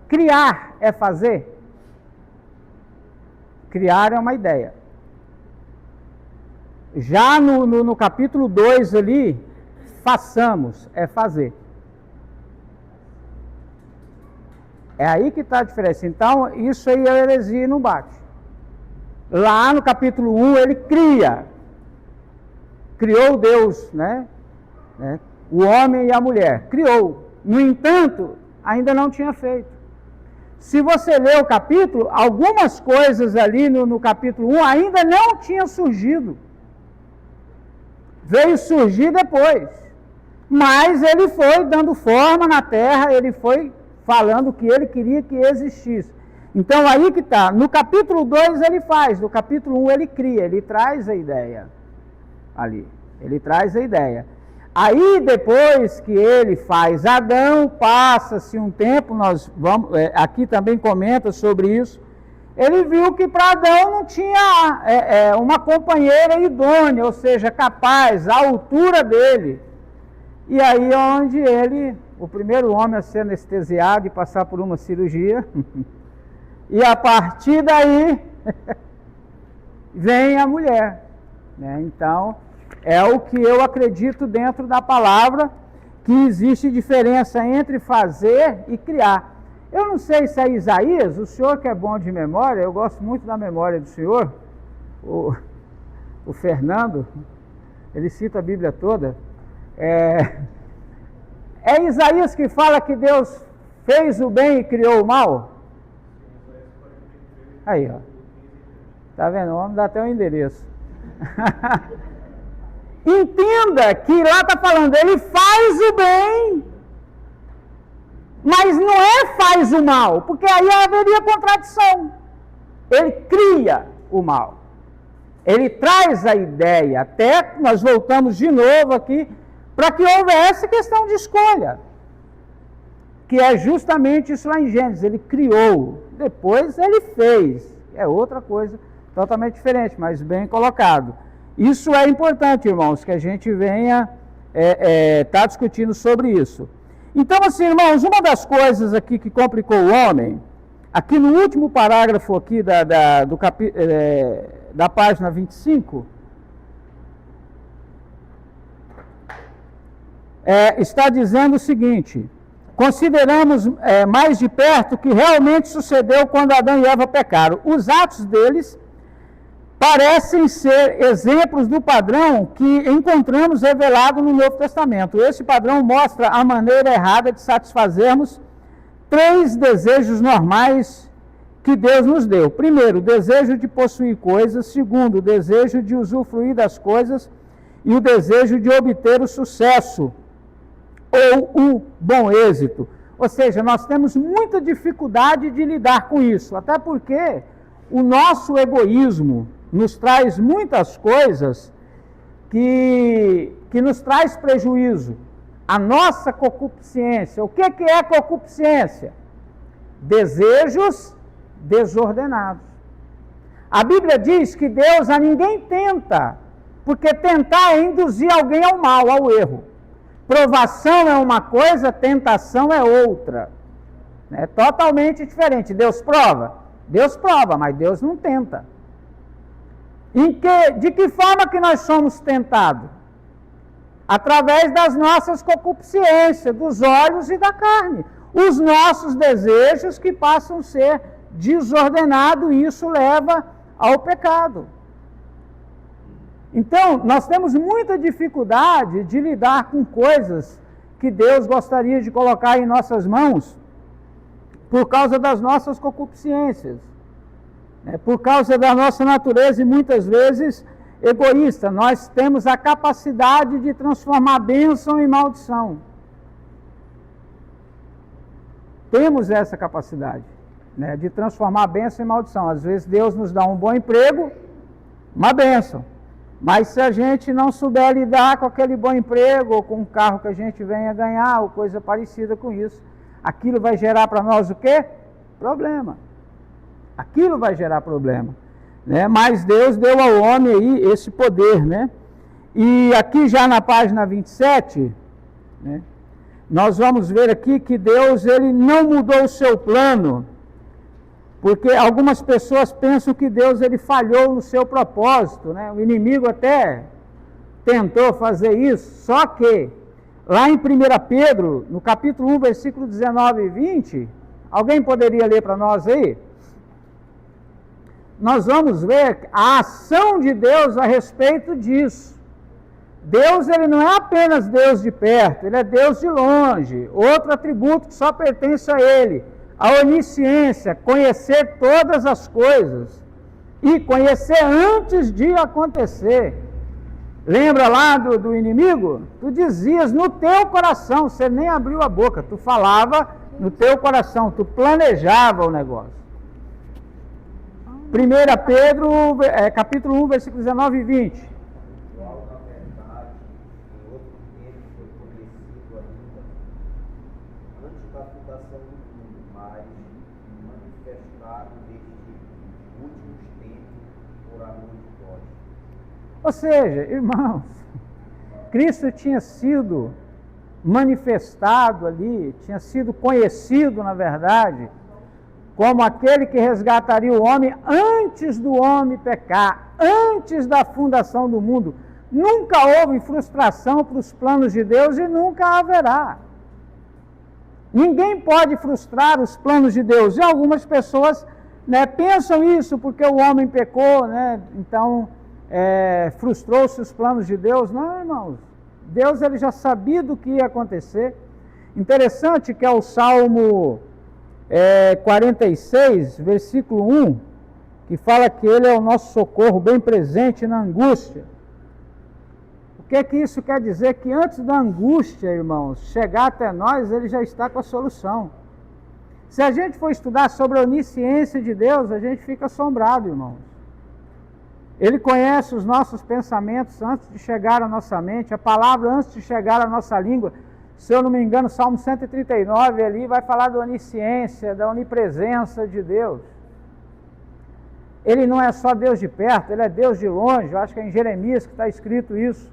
Criar é fazer? Criar é uma ideia. Já no capítulo 2 ali, façamos é fazer. É aí que está a diferença. Então, isso aí é heresia e não bate. Lá no capítulo 1, ele cria. Criou Deus, né? O homem e a mulher. Criou. No entanto, ainda não tinha feito. Se você ler o capítulo, algumas coisas ali no capítulo 1 ainda não tinham surgido. Veio surgir depois. Mas ele foi dando forma na terra, ele foi falando que ele queria que existisse. Então aí que está. No capítulo 2 ele faz, no capítulo 1 ele cria, ele traz a ideia. Ali. Ele traz a ideia. Aí depois que ele faz Adão, passa-se um tempo, nós vamos, aqui também comenta sobre isso, ele viu que para Adão não tinha uma companheira idônea, ou seja, capaz, à altura dele. E aí onde ele, o primeiro homem a ser anestesiado e passar por uma cirurgia, e a partir daí vem a mulher, né? Então, é o que eu acredito dentro da palavra, que existe diferença entre fazer e criar. Eu não sei se é Isaías, o senhor que é bom de memória, eu gosto muito da memória do senhor, o Fernando, ele cita a Bíblia toda. É Isaías que fala que Deus fez o bem e criou o mal? Aí, ó. Tá vendo? O homem dá até o endereço. Entenda que lá está falando, ele faz o bem, mas não faz o mal, porque aí haveria contradição. Ele cria o mal. Ele traz a ideia, até nós voltamos de novo aqui, para que houvesse questão de escolha. Que é justamente isso lá em Gênesis, ele criou, depois ele fez. É outra coisa totalmente diferente, mas bem colocado. Isso é importante, irmãos, que a gente venha tá discutindo sobre isso. Então, assim, irmãos, uma das coisas aqui que complicou o homem, aqui no último parágrafo aqui da página 25, está dizendo o seguinte: consideramos mais de perto o que realmente sucedeu quando Adão e Eva pecaram. Os atos deles parecem ser exemplos do padrão que encontramos revelado no Novo Testamento. Esse padrão mostra a maneira errada de satisfazermos 3 desejos normais que Deus nos deu. Primeiro, o desejo de possuir coisas. Segundo, o desejo de usufruir das coisas. E o desejo de obter o sucesso ou o bom êxito. Ou seja, nós temos muita dificuldade de lidar com isso, até porque o nosso egoísmo nos traz muitas coisas que nos traz prejuízo. A nossa concupiscência. O que é concupiscência? Desejos desordenados. A Bíblia diz que Deus a ninguém tenta, porque tentar é induzir alguém ao mal, ao erro. Provação é uma coisa, tentação é outra. É totalmente diferente. Deus prova, mas Deus não tenta. De que forma que nós somos tentados? Através das nossas concupiscências, dos olhos e da carne. Os nossos desejos que passam a ser desordenados, e isso leva ao pecado. Então, nós temos muita dificuldade de lidar com coisas que Deus gostaria de colocar em nossas mãos por causa das nossas concupiscências, né? Por causa da nossa natureza e muitas vezes egoísta. Nós temos a capacidade de transformar bênção em maldição. Temos essa capacidade, né, de transformar bênção em maldição. Às vezes Deus nos dá um bom emprego, uma bênção. Mas se a gente não souber lidar com aquele bom emprego, ou com um carro que a gente venha ganhar, ou coisa parecida com isso, aquilo vai gerar para nós o quê? Problema. Aquilo vai gerar problema, né? Mas Deus deu ao homem aí esse poder, né? E aqui já na página 27, né, nós vamos ver aqui que Deus, ele não mudou o seu plano, porque algumas pessoas pensam que Deus, ele falhou no seu propósito, né? O inimigo até tentou fazer isso, só que lá em 1 Pedro, no capítulo 1, versículo 19 e 20, alguém poderia ler para nós aí? Nós vamos ver a ação de Deus a respeito disso. Deus, ele não é apenas Deus de perto, ele é Deus de longe. Outro atributo que só pertence a ele, a onisciência, conhecer todas as coisas e conhecer antes de acontecer. Lembra lá do inimigo? Tu dizias no teu coração, você nem abriu a boca, tu falava no teu coração, tu planejava o negócio. 1 Pedro, capítulo 1, versículo 19 e 20. Qual, na verdade, em outro tempo foi conhecido ainda, antes da fundação do mundo, mas manifestado nestes últimos tempos por amor de vós. Ou seja, irmãos, Cristo tinha sido manifestado ali, tinha sido conhecido, na verdade, como aquele que resgataria o homem antes do homem pecar, antes da fundação do mundo. Nunca houve frustração para os planos de Deus e nunca haverá. Ninguém pode frustrar os planos de Deus. E algumas pessoas, né, pensam isso porque o homem pecou, né, então frustrou-se os planos de Deus. Não, irmãos. Deus, ele já sabia do que ia acontecer. Interessante que é o Salmo 46, versículo 1, que fala que ele é o nosso socorro bem presente na angústia. O que isso quer dizer? Que antes da angústia, irmãos, chegar até nós, ele já está com a solução. Se a gente for estudar sobre a onisciência de Deus, a gente fica assombrado, irmãos. Ele conhece os nossos pensamentos antes de chegar à nossa mente, a palavra antes de chegar à nossa língua. Se eu não me engano, Salmo 139 ali vai falar da onisciência, da onipresença de Deus. Ele não é só Deus de perto, ele é Deus de longe. Eu acho que é em Jeremias que está escrito isso.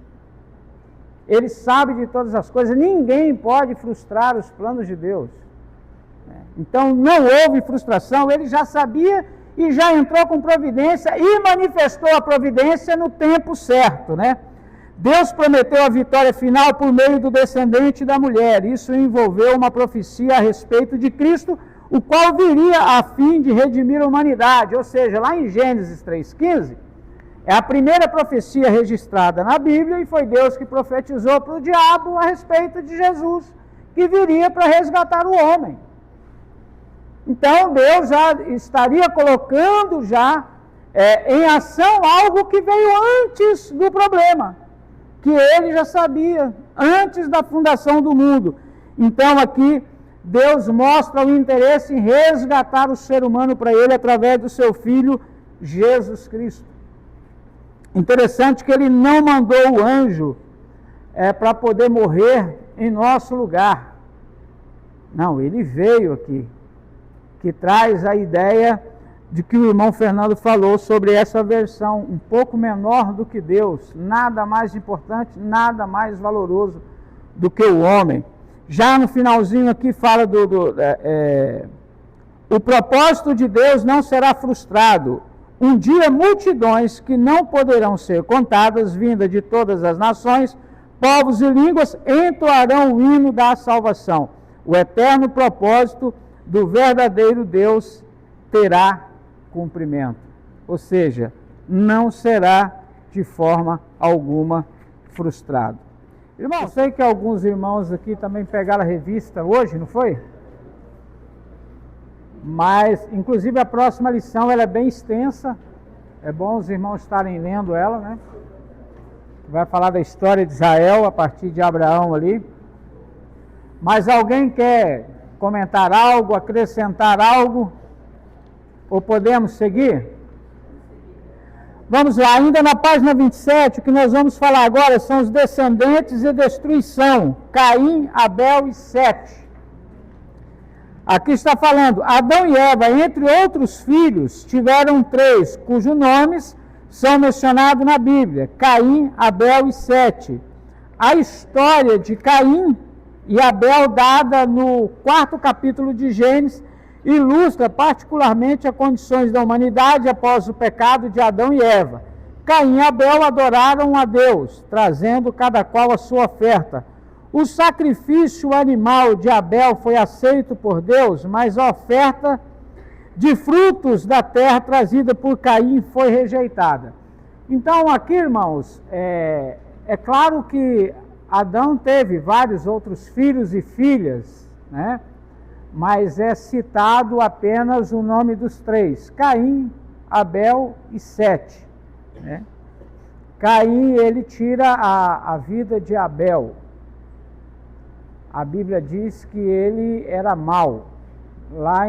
Ele sabe de todas as coisas. Ninguém pode frustrar os planos de Deus. Então não houve frustração, ele já sabia e já entrou com providência e manifestou a providência no tempo certo, né? Deus prometeu a vitória final por meio do descendente da mulher. Isso envolveu uma profecia a respeito de Cristo, o qual viria a fim de redimir a humanidade. Ou seja, lá em Gênesis 3,15, é a primeira profecia registrada na Bíblia e foi Deus que profetizou para o diabo a respeito de Jesus, que viria para resgatar o homem. Então Deus já estaria colocando em ação algo que veio antes do problema, que ele já sabia, antes da fundação do mundo. Então aqui Deus mostra o interesse em resgatar o ser humano para ele através do seu Filho Jesus Cristo. Interessante que ele não mandou o anjo para poder morrer em nosso lugar. Não, ele veio aqui, que traz a ideia de que o irmão Fernando falou sobre essa versão, um pouco menor do que Deus, nada mais importante, nada mais valoroso do que o homem. Já no finalzinho aqui fala o propósito de Deus não será frustrado. Um dia multidões que não poderão ser contadas, vindas de todas as nações, povos e línguas, entoarão o hino da salvação. O eterno propósito do verdadeiro Deus terá cumprimento. Ou seja, não será de forma alguma frustrado. Irmão, eu sei que alguns irmãos aqui também pegaram a revista hoje, não foi? Mas, inclusive, a próxima lição ela é bem extensa. É bom os irmãos estarem lendo ela, né? Vai falar da história de Israel a partir de Abraão ali. Mas alguém quer comentar algo, acrescentar algo? Ou podemos seguir? Vamos lá, ainda na página 27, o que nós vamos falar agora são os descendentes e destruição. Caim, Abel e Sete. Aqui está falando, Adão e Eva, entre outros filhos, tiveram 3, cujos nomes são mencionados na Bíblia, Caim, Abel e Sete. A história de Caim e Abel, dada no 4º capítulo de Gênesis, ilustra particularmente as condições da humanidade após o pecado de Adão e Eva. Caim e Abel adoraram a Deus, trazendo cada qual a sua oferta. O sacrifício animal de Abel foi aceito por Deus, mas a oferta de frutos da terra trazida por Caim foi rejeitada. Então aqui, irmãos, é claro que Adão teve vários outros filhos e filhas, né? Mas é citado apenas o nome dos 3, Caim, Abel e Sete, né? Caim, ele tira a vida de Abel. A Bíblia diz que ele era mau. Lá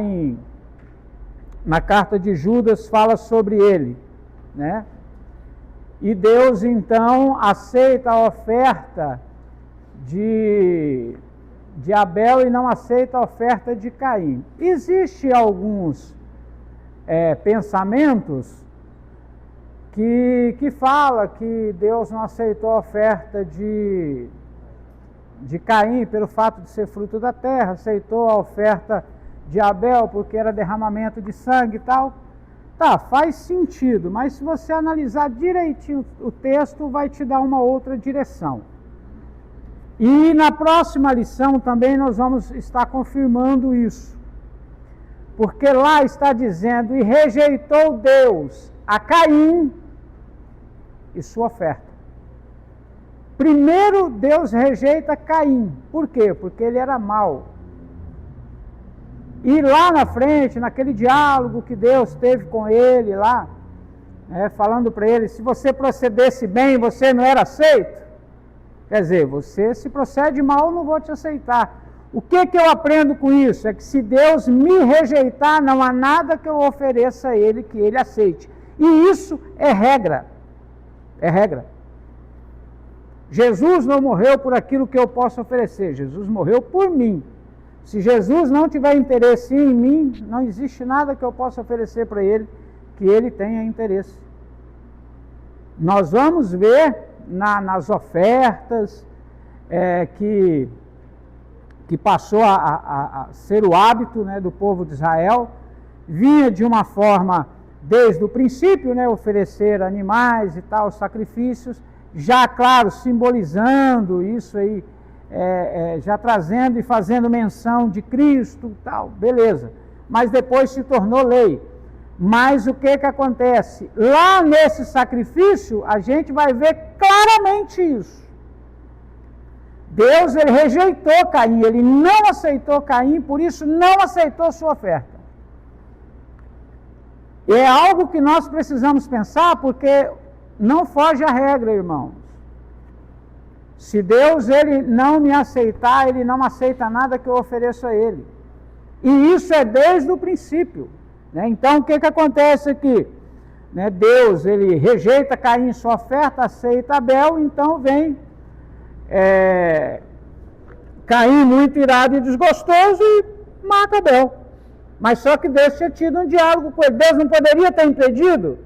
na carta de Judas fala sobre ele, né? E Deus então aceita a oferta de Abel e não aceita a oferta de Caim. Existem alguns pensamentos que fala que Deus não aceitou a oferta de Caim pelo fato de ser fruto da terra, aceitou a oferta de Abel porque era derramamento de sangue e tal. Tá, faz sentido, mas se você analisar direitinho o texto, vai te dar uma outra direção. E na próxima lição também nós vamos estar confirmando isso. Porque lá está dizendo, e rejeitou Deus a Caim e sua oferta. Primeiro Deus rejeita Caim. Por quê? Porque ele era mau. E lá na frente, naquele diálogo que Deus teve com ele lá, falando para ele, se você procedesse bem, você não era aceito. Quer dizer, você se procede mal, eu não vou te aceitar. O que eu aprendo com isso? É que se Deus me rejeitar, não há nada que eu ofereça a Ele que Ele aceite. E isso é regra. É regra. Jesus não morreu por aquilo que eu posso oferecer. Jesus morreu por mim. Se Jesus não tiver interesse em mim, não existe nada que eu possa oferecer para Ele que Ele tenha interesse. Nós vamos ver nas ofertas que passou a ser o hábito, né, do povo de Israel, vinha de uma forma, desde o princípio, né, oferecer animais e tal, sacrifícios, já, claro, simbolizando isso aí, já trazendo e fazendo menção de Cristo e tal, beleza. Mas depois se tornou lei. Mas o que acontece? Lá nesse sacrifício, a gente vai ver claramente isso. Deus, ele rejeitou Caim, ele não aceitou Caim, por isso não aceitou sua oferta. É algo que nós precisamos pensar, porque não foge à regra, irmãos. Se Deus, ele não me aceitar, ele não aceita nada que eu ofereço a ele. E isso é desde o princípio. Né? Então, o que acontece aqui? Né? Deus, ele rejeita Caim sua oferta, aceita Abel, então vem Caim muito irado e desgostoso e mata Abel. Mas só que Deus tinha tido um diálogo com ele. Deus não poderia ter impedido?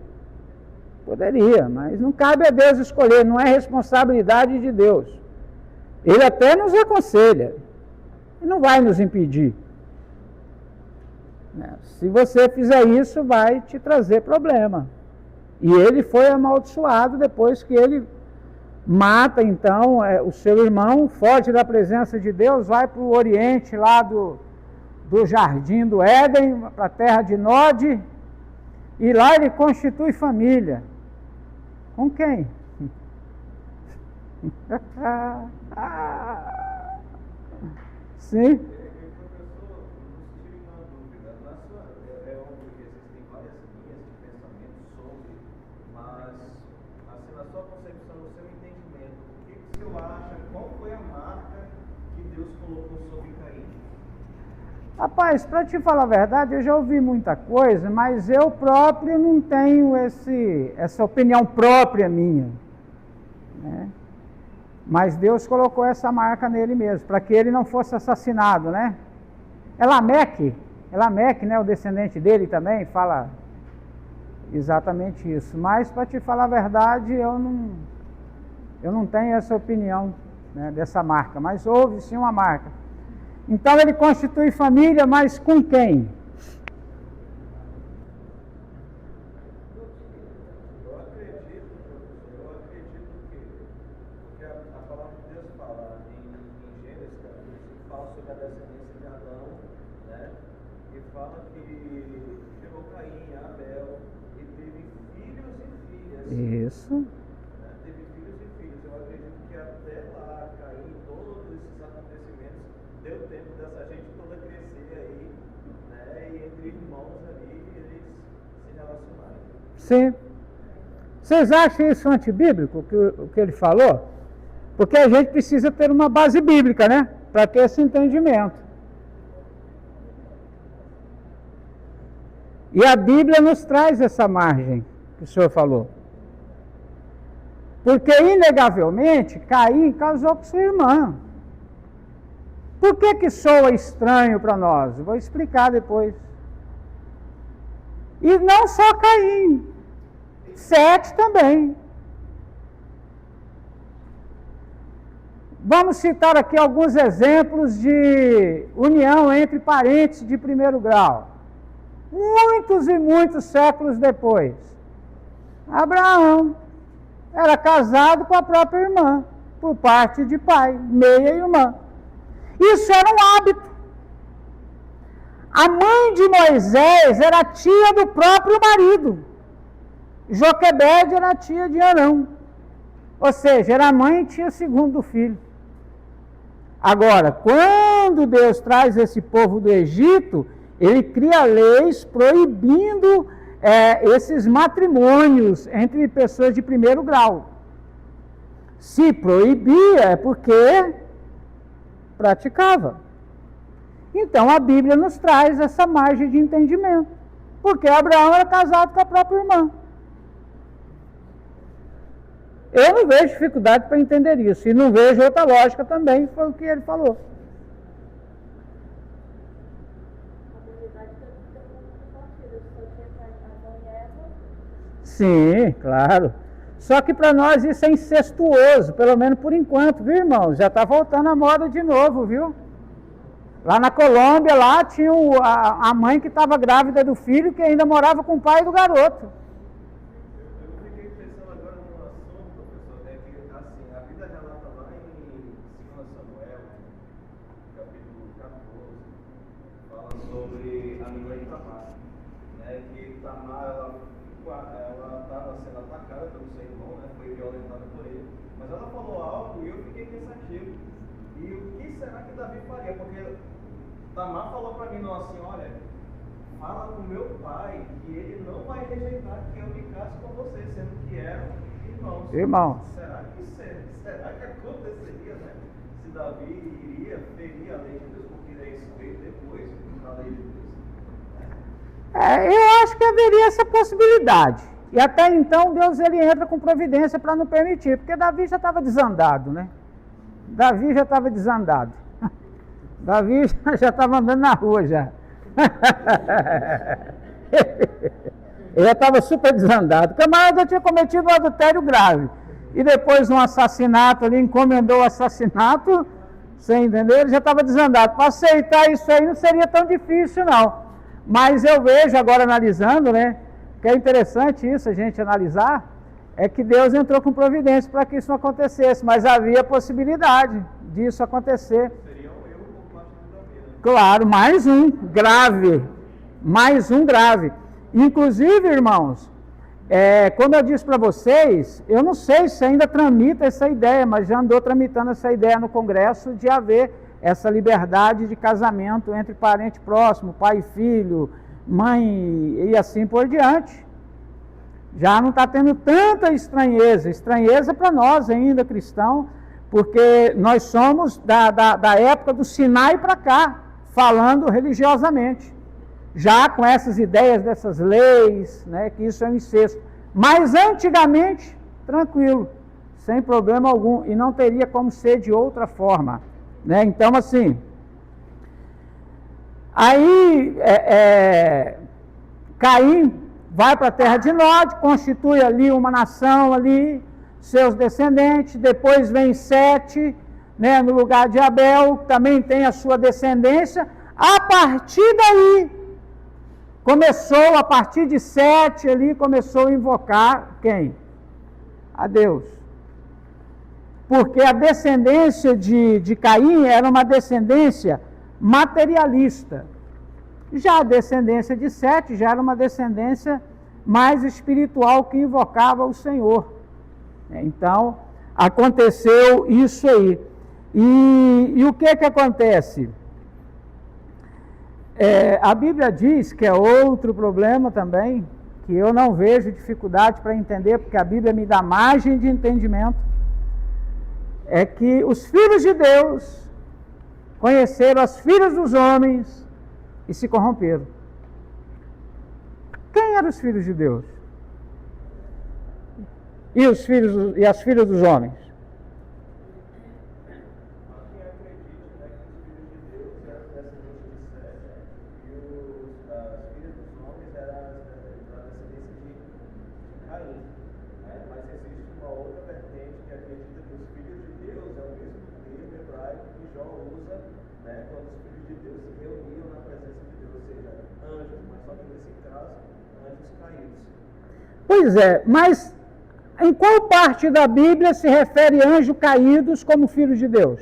Poderia, mas não cabe a Deus escolher, não é responsabilidade de Deus. Ele até nos aconselha, e não vai nos impedir. Se você fizer isso, vai te trazer problema. E ele foi amaldiçoado depois que ele mata, então, o seu irmão, foge da presença de Deus, vai para o Oriente, lá do jardim do Éden, para a terra de Nod, e lá ele constitui família. Com quem? Sim. Rapaz, para te falar a verdade, eu já ouvi muita coisa, mas eu próprio não tenho essa opinião própria minha, né? Mas Deus colocou essa marca nele mesmo, para que ele não fosse assassinado, né? Elameque, né, o descendente dele também fala exatamente isso. Mas para te falar a verdade, eu não tenho essa opinião, né, dessa marca, mas houve sim uma marca. Então ele constitui família, mas com quem? Eu acredito que, porque a palavra de Deus fala em Gênesis, fala sobre a descendência de Adão, né? E fala que gerou Caim, Abel, e teve filhos e filhas. Isso. Né? Teve filhos e filhas. Eu acredito que até lá, Caim, todos esses acontecimentos, deu tempo dessa gente toda crescer aí, né? E entre irmãos ali, eles se relacionarem. Sim. Vocês acham isso antibíblico, o que ele falou? Porque a gente precisa ter uma base bíblica, né? Para ter esse entendimento. E a Bíblia nos traz essa margem que o senhor falou. Porque, inegavelmente, Caim casou com sua irmã. Por que soa estranho para nós? Vou explicar depois. E não só Caim, Sete também. Vamos citar aqui alguns exemplos de união entre parentes de primeiro grau. Muitos e muitos séculos depois. Abraão era casado com a própria irmã, por parte de pai, meia-irmã. Isso era um hábito. A mãe de Moisés era tia do próprio marido. Joquebede era tia de Arão. Ou seja, era mãe e tia segundo filho. Agora, quando Deus traz esse povo do Egito, ele cria leis proibindo esses matrimônios entre pessoas de primeiro grau. Se proibia é porque praticava. Então a Bíblia nos traz essa margem de entendimento. Porque Abraão era casado com a própria irmã. Eu não vejo dificuldade para entender isso. E não vejo outra lógica também, foi o que ele falou. Sim, claro. Só que para nós isso é incestuoso, pelo menos por enquanto, viu, irmãos? Já está voltando à moda de novo, viu? Lá na Colômbia, lá tinha a mãe que estava grávida do filho, que ainda morava com o pai do garoto. Eu fiquei pensando agora num assunto, professor, né, que assim, a Bíblia relata lá em 2 Samuel, capítulo 14, fala sobre a menina de Tamar, né, que Tamar, ela estava sendo atacada pelo seu irmão, né, foi violentada por ele, mas ela falou algo e eu fiquei pensativo. E o que será que Davi faria? Porque Tamar falou para mim, não, assim, olha, fala com meu pai que ele não vai rejeitar que eu me case com você, sendo que eram irmãos. Será que aconteceria, né? Se Davi iria ferir a lei de Deus, porque isso veio depois da lei de Deus? Eu acho que haveria essa possibilidade. E até então Deus ele entra com providência para não permitir, porque Davi já estava desandado, né? Davi já estava desandado. Davi já estava andando na rua já. Ele já estava super desandado. O camarada já tinha cometido um adultério grave. E depois um assassinato ali, encomendou o assassinato, você entendeu? Ele já estava desandado. Para aceitar isso aí não seria tão difícil não. Mas eu vejo agora analisando, né? Que é interessante isso, a gente analisar, é que Deus entrou com providência para que isso não acontecesse, mas havia possibilidade disso acontecer. Seria um erro por parte de Davi, né? Claro, mais um grave. Inclusive, irmãos, Como eu disse para vocês, eu não sei se ainda tramita essa ideia, mas já andou tramitando essa ideia no Congresso de haver essa liberdade de casamento entre parente próximo, pai e filho, mãe e assim por diante. Já não está tendo tanta estranheza para nós ainda, cristão, porque nós somos da época do Sinai para cá, falando religiosamente, já com essas ideias dessas leis, né, que isso é um incesto. Mas antigamente, tranquilo, sem problema algum, e não teria como ser de outra forma, né? Então, assim, aí Caim vai para a terra de Nod, constitui ali uma nação ali, seus descendentes, depois vem Sete, né, no lugar de Abel, também tem a sua descendência. A partir daí, a partir de Sete ali, começou a invocar quem? A Deus. Porque a descendência de Caim era uma descendência materialista. Já a descendência de Sete já era uma descendência mais espiritual que invocava o Senhor. Então, aconteceu isso aí. E o que acontece? A Bíblia diz que é outro problema também, que eu não vejo dificuldade para entender, porque a Bíblia me dá margem de entendimento, é que os filhos de Deus conheceram as filhas dos homens e se corromperam. Quem eram os filhos de Deus? E as filhas dos homens? Quem acredita, né, que os filhos de Deus eram descendentes de Sete e as filhas dos homens eram da descendência de Caim, né? Mas existe uma outra vertente que acredita que os filhos de Deus é o mesmo termo hebraico que Jó usa, né, quando os filhos de Deus se reuniam na presença de Deus, ou seja, anjos, mas só que nesse caso, anjos caídos. Pois é, mas em qual parte da Bíblia se refere anjos caídos como filhos de Deus?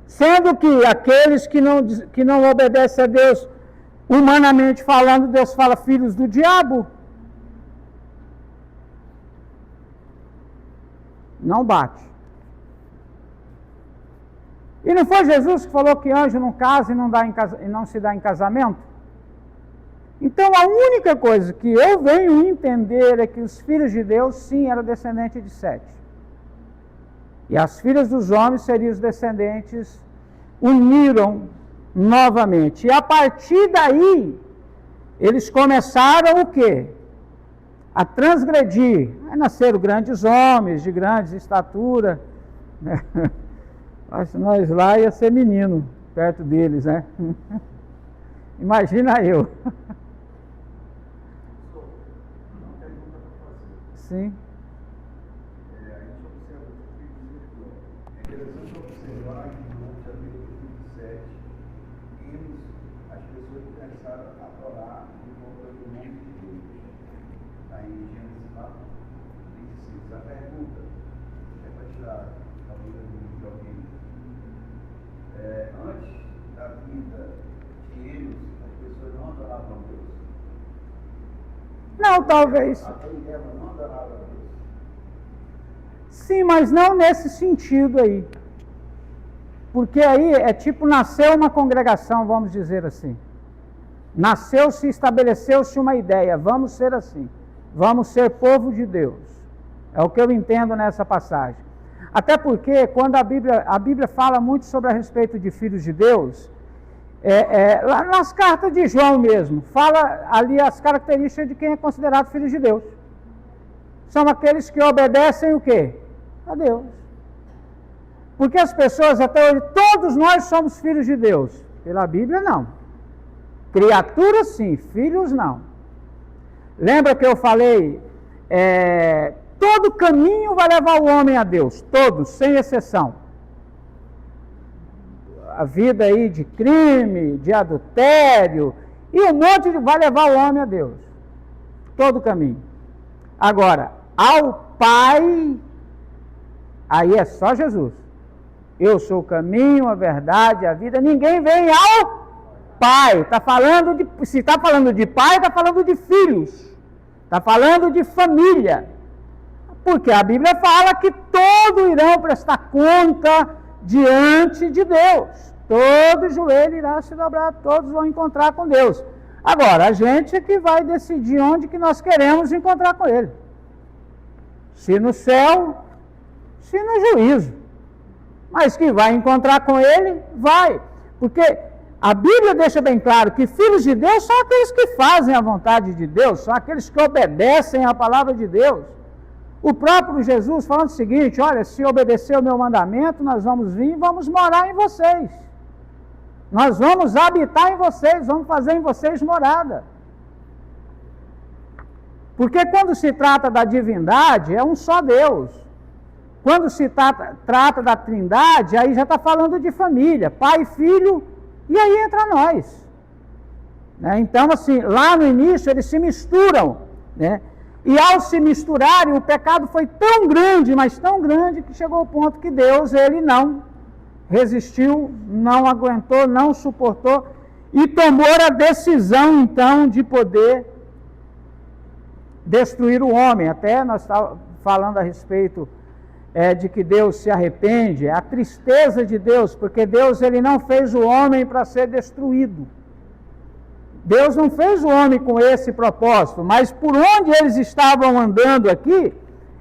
Sendo que aqueles que não obedecem a Deus, humanamente falando, Deus fala filhos do diabo. Não bate. E não foi Jesus que falou que anjo não casa e não se dá em casamento? Então, a única coisa que eu venho entender é que os filhos de Deus, sim, eram descendentes de Sete. E as filhas dos homens seriam os descendentes, uniram novamente. E a partir daí, eles começaram o quê? A transgredir. Aí nasceram grandes homens, de grande estatura. Né? Acho que nós lá ia ser menino, perto deles, né? Imagina eu. Sim. A gente observa o filho de Deus. É interessante observar que durante a vida do filho de Sete, as pessoas começaram a adorar em volta do nome de Deus. Aí em Gênesis 4, 26, a pergunta é para tirar a vida de alguém. Antes da vida de eles, as pessoas não adoravam a Deus. Não, talvez. Adão e Eva não adoravam a Deus. Sim, mas não nesse sentido aí. Porque aí é tipo, nasceu uma congregação, vamos dizer assim. Nasceu-se, estabeleceu-se uma ideia, vamos ser assim. Vamos ser povo de Deus. É o que eu entendo nessa passagem. Até porque, quando a Bíblia fala muito sobre a respeito de filhos de Deus, lá nas cartas de João mesmo, fala ali as características de quem é considerado filho de Deus. São aqueles que obedecem o quê? A Deus. Porque as pessoas até hoje, todos nós somos filhos de Deus. Pela Bíblia, não. Criaturas sim, filhos não. Lembra que eu falei, todo caminho vai levar o homem a Deus, todos, sem exceção. A vida aí de crime, de adultério, e um monte vai levar o homem a Deus. Todo caminho. Agora, ao Pai, aí é só Jesus. Eu sou o caminho, a verdade, a vida. Ninguém vem ao pai, se está falando de pai, está falando de filhos, está falando de família, porque a Bíblia fala que todos irão prestar conta diante de Deus, todo joelho irá se dobrar, todos vão encontrar com Deus. Agora, a gente é que vai decidir onde que nós queremos encontrar com Ele, se no céu, se no juízo, mas que vai encontrar com Ele, vai, porque a Bíblia deixa bem claro que filhos de Deus são aqueles que fazem a vontade de Deus, são aqueles que obedecem a palavra de Deus. O próprio Jesus falando o seguinte: olha, se obedecer o meu mandamento, nós vamos vir e vamos morar em vocês. Nós vamos habitar em vocês, vamos fazer em vocês morada. Porque quando se trata da divindade, é um só Deus. Quando se trata da trindade, aí já está falando de família, pai, filho, e aí entra nós. Né? Então, assim, lá no início eles se misturam, né? E ao se misturarem, o pecado foi tão grande, mas tão grande, que chegou ao ponto que Deus, ele não resistiu, não aguentou, não suportou, e tomou a decisão, então, de poder destruir o homem. Até nós estávamos falando a respeito de que Deus se arrepende, a tristeza de Deus, porque Deus, ele não fez o homem para ser destruído. Deus não fez o homem com esse propósito, mas por onde eles estavam andando aqui,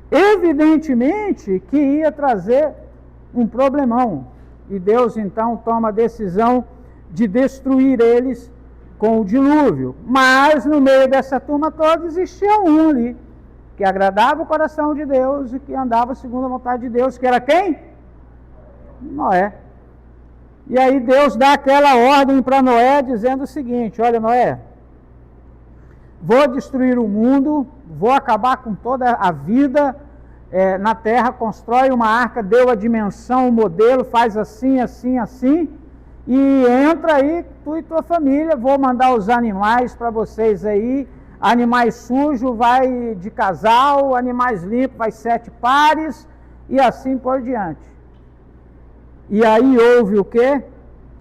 evidentemente que ia trazer um problemão. E Deus então toma a decisão de destruir eles com o dilúvio. Mas no meio dessa turma toda existia um ali, que agradava o coração de Deus e que andava segundo a vontade de Deus, que era quem? Noé. E aí Deus dá aquela ordem para Noé, dizendo o seguinte: olha, Noé, vou destruir o mundo, vou acabar com toda a vida na terra, constrói uma arca, deu a dimensão, o modelo, faz assim, assim, assim, e entra aí, tu e tua família, vou mandar os animais para vocês aí, animais sujos vai de casal, animais limpos vai 7 pares, e assim por diante. E aí houve o quê?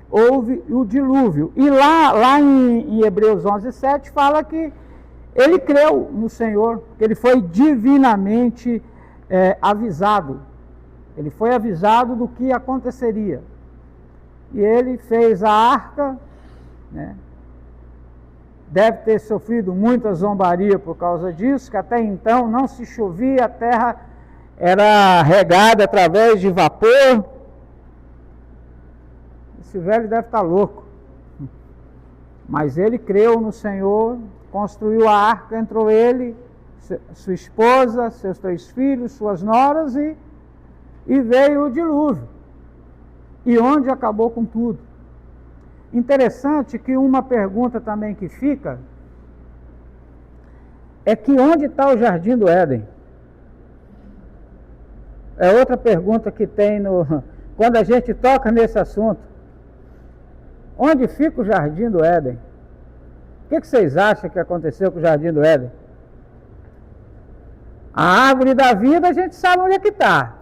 Houve o dilúvio. E lá em Hebreus 11:7 fala que ele creu no Senhor, que ele foi divinamente avisado. Ele foi avisado do que aconteceria. E ele fez a arca, né? Deve ter sofrido muita zombaria por causa disso, que até então não se chovia, a terra era regada através de vapor. Esse velho deve estar louco. Mas ele creu no Senhor, construiu a arca, entrou ele, sua esposa, seus 3 filhos, suas noras, e veio o dilúvio. E onde acabou com tudo. Interessante que uma pergunta também que fica é que onde está o Jardim do Éden? É outra pergunta que tem quando a gente toca nesse assunto. Onde fica o Jardim do Éden? O que vocês acham que aconteceu com o Jardim do Éden? A árvore da vida a gente sabe onde é que está.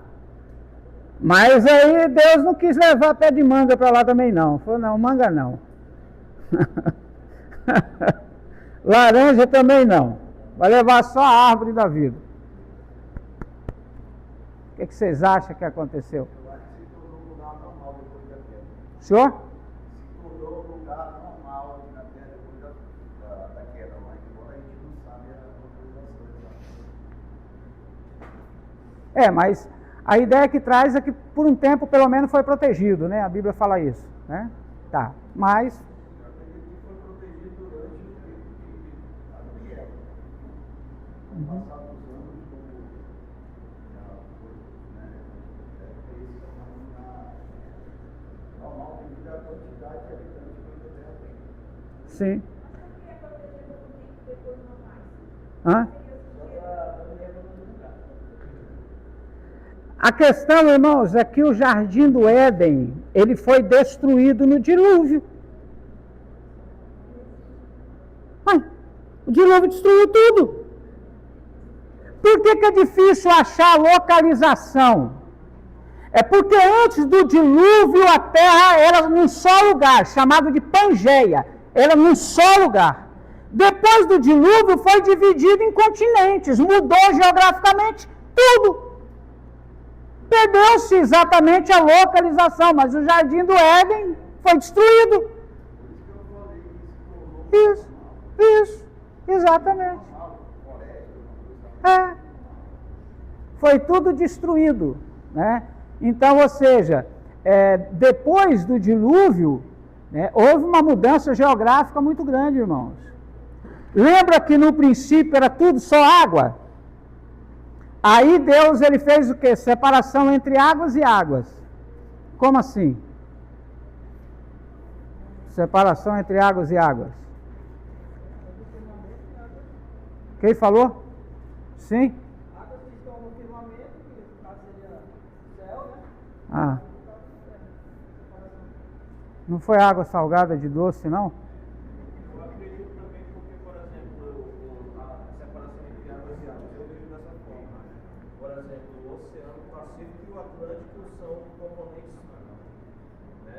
Mas aí Deus não quis levar pé de manga para lá também não. Falou, não, manga não. Laranja também não. Vai levar só a árvore da vida. O que vocês acham que aconteceu? Eu acho que se tornou um lugar normal depois da queda. Senhor? Se tornou um lugar normal na terra depois da queda, mas embora a gente não sabe a localização exata. Mas a ideia que traz é que por um tempo pelo menos foi protegido, né? A Bíblia fala isso, né? Tá, mas... Eu acredito que foi protegido durante o tempo de Adão e Eva. Passados os anos, normal devido à quantidade de habitantes que a terra tem. Sim. Hã? A questão, irmãos, é que o Jardim do Éden, ele foi destruído no dilúvio. O dilúvio destruiu tudo. Por que é difícil achar localização? É porque antes do dilúvio a terra era num só lugar, chamado de Pangeia. Era num só lugar. Depois do dilúvio foi dividido em continentes, mudou geograficamente tudo. Perdeu-se exatamente a localização, mas o jardim do Éden foi destruído. Isso, exatamente. Foi tudo destruído, né? Então, ou seja, depois do dilúvio, né, houve uma mudança geográfica muito grande, irmãos. Lembra que no princípio era tudo só água? Aí Deus ele fez o quê? Separação entre águas e águas. Como assim? Separação entre águas e águas. Quem falou? Sim? Águas que estão no firmamento, que no caso seria o céu, né? Ah. Não foi água salgada de doce, não? Eu acredito também porque, por exemplo, a separação entre águas e águas, eu vejo dessa forma. Por exemplo, o Oceano Pacífico e o Atlântico são componentes, né,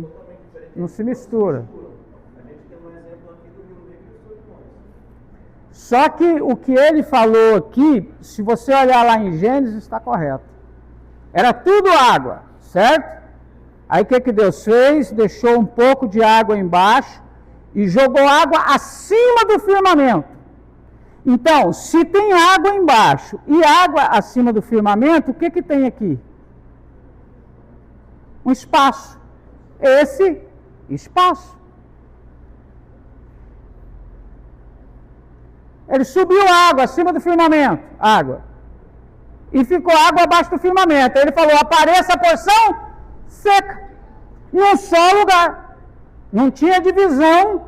totalmente diferentes. Não se mistura. A gente tem um exemplo aqui do Rio Negro e dos Solimões. Só que o que ele falou aqui, se você olhar lá em Gênesis, está correto. Era tudo água, certo? Aí o que Deus fez? Deixou um pouco de água embaixo e jogou água acima do firmamento. Então, se tem água embaixo e água acima do firmamento, o que tem aqui? Um espaço. Esse espaço. Ele subiu água acima do firmamento, água. E ficou água abaixo do firmamento. Ele falou, apareça a porção seca, num só lugar. Não tinha divisão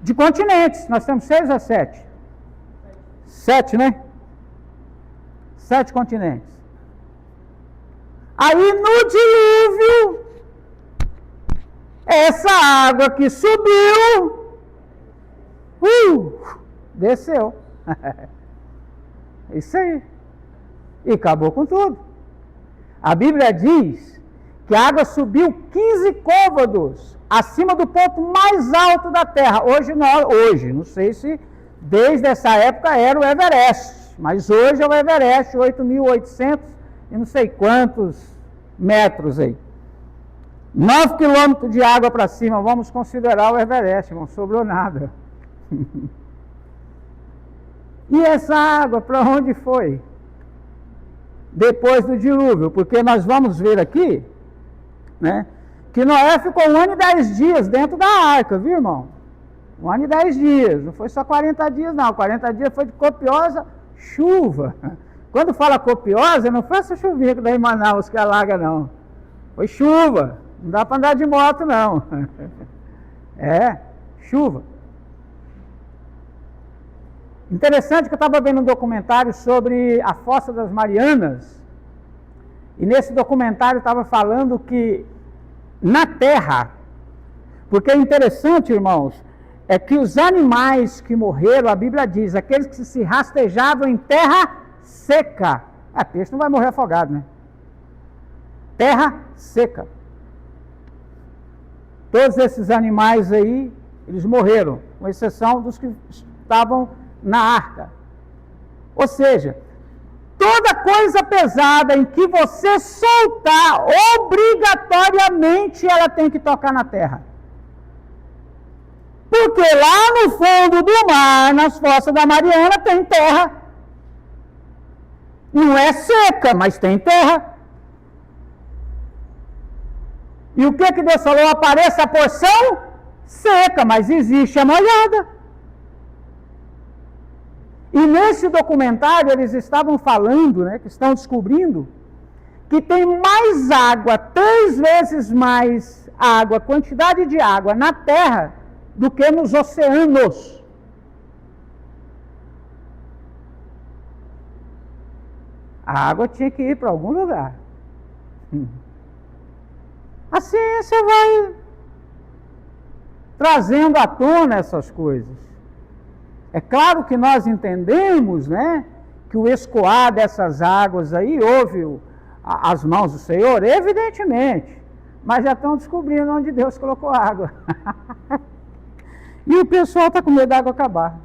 de continentes. Nós temos 6 ou 7? 7, né? 7 continentes. Aí no dilúvio, essa água que subiu, desceu. Isso aí. E acabou com tudo. A Bíblia diz que a água subiu 15 côvados acima do ponto mais alto da terra. Hoje, não sei se desde essa época era o Everest, mas hoje é o Everest, 8.800 e não sei quantos metros aí. 9 quilômetros de água para cima, vamos considerar o Everest, não sobrou nada. E essa água para onde foi? Depois do dilúvio, porque nós vamos ver aqui, né, que Noé ficou 1 ano e 10 dias dentro da arca, viu, irmão? 1 ano e 10 dias, não foi só 40 dias não, 40 dias foi de copiosa chuva. Quando fala copiosa, não foi essa chuvinha que dá em Manaus que alaga não, foi chuva, não dá para andar de moto não, chuva. Interessante que eu estava vendo um documentário sobre a Fossa das Marianas, e nesse documentário estava falando que na terra, porque é interessante, irmãos, é que os animais que morreram, a Bíblia diz, aqueles que se rastejavam em terra seca, peixe não vai morrer afogado, né? Terra seca. Todos esses animais aí, eles morreram, com exceção dos que estavam na arca. Ou seja, toda coisa pesada em que você soltar, obrigatoriamente ela tem que tocar na terra. Porque lá no fundo do mar, nas fossas da Mariana, tem terra. Não é seca, mas tem terra. E o que Deus falou? Apareça a porção seca, mas existe a molhada. E nesse documentário eles estavam falando, né, que estão descobrindo, que tem mais água, 3 vezes mais água, quantidade de água na terra, do que nos oceanos. A água tinha que ir para algum lugar. A ciência vai trazendo à tona essas coisas. É claro que nós entendemos, né, que o escoar dessas águas aí, houve as mãos do Senhor? Evidentemente. Mas já estão descobrindo onde Deus colocou água. E o pessoal está com medo da água acabar.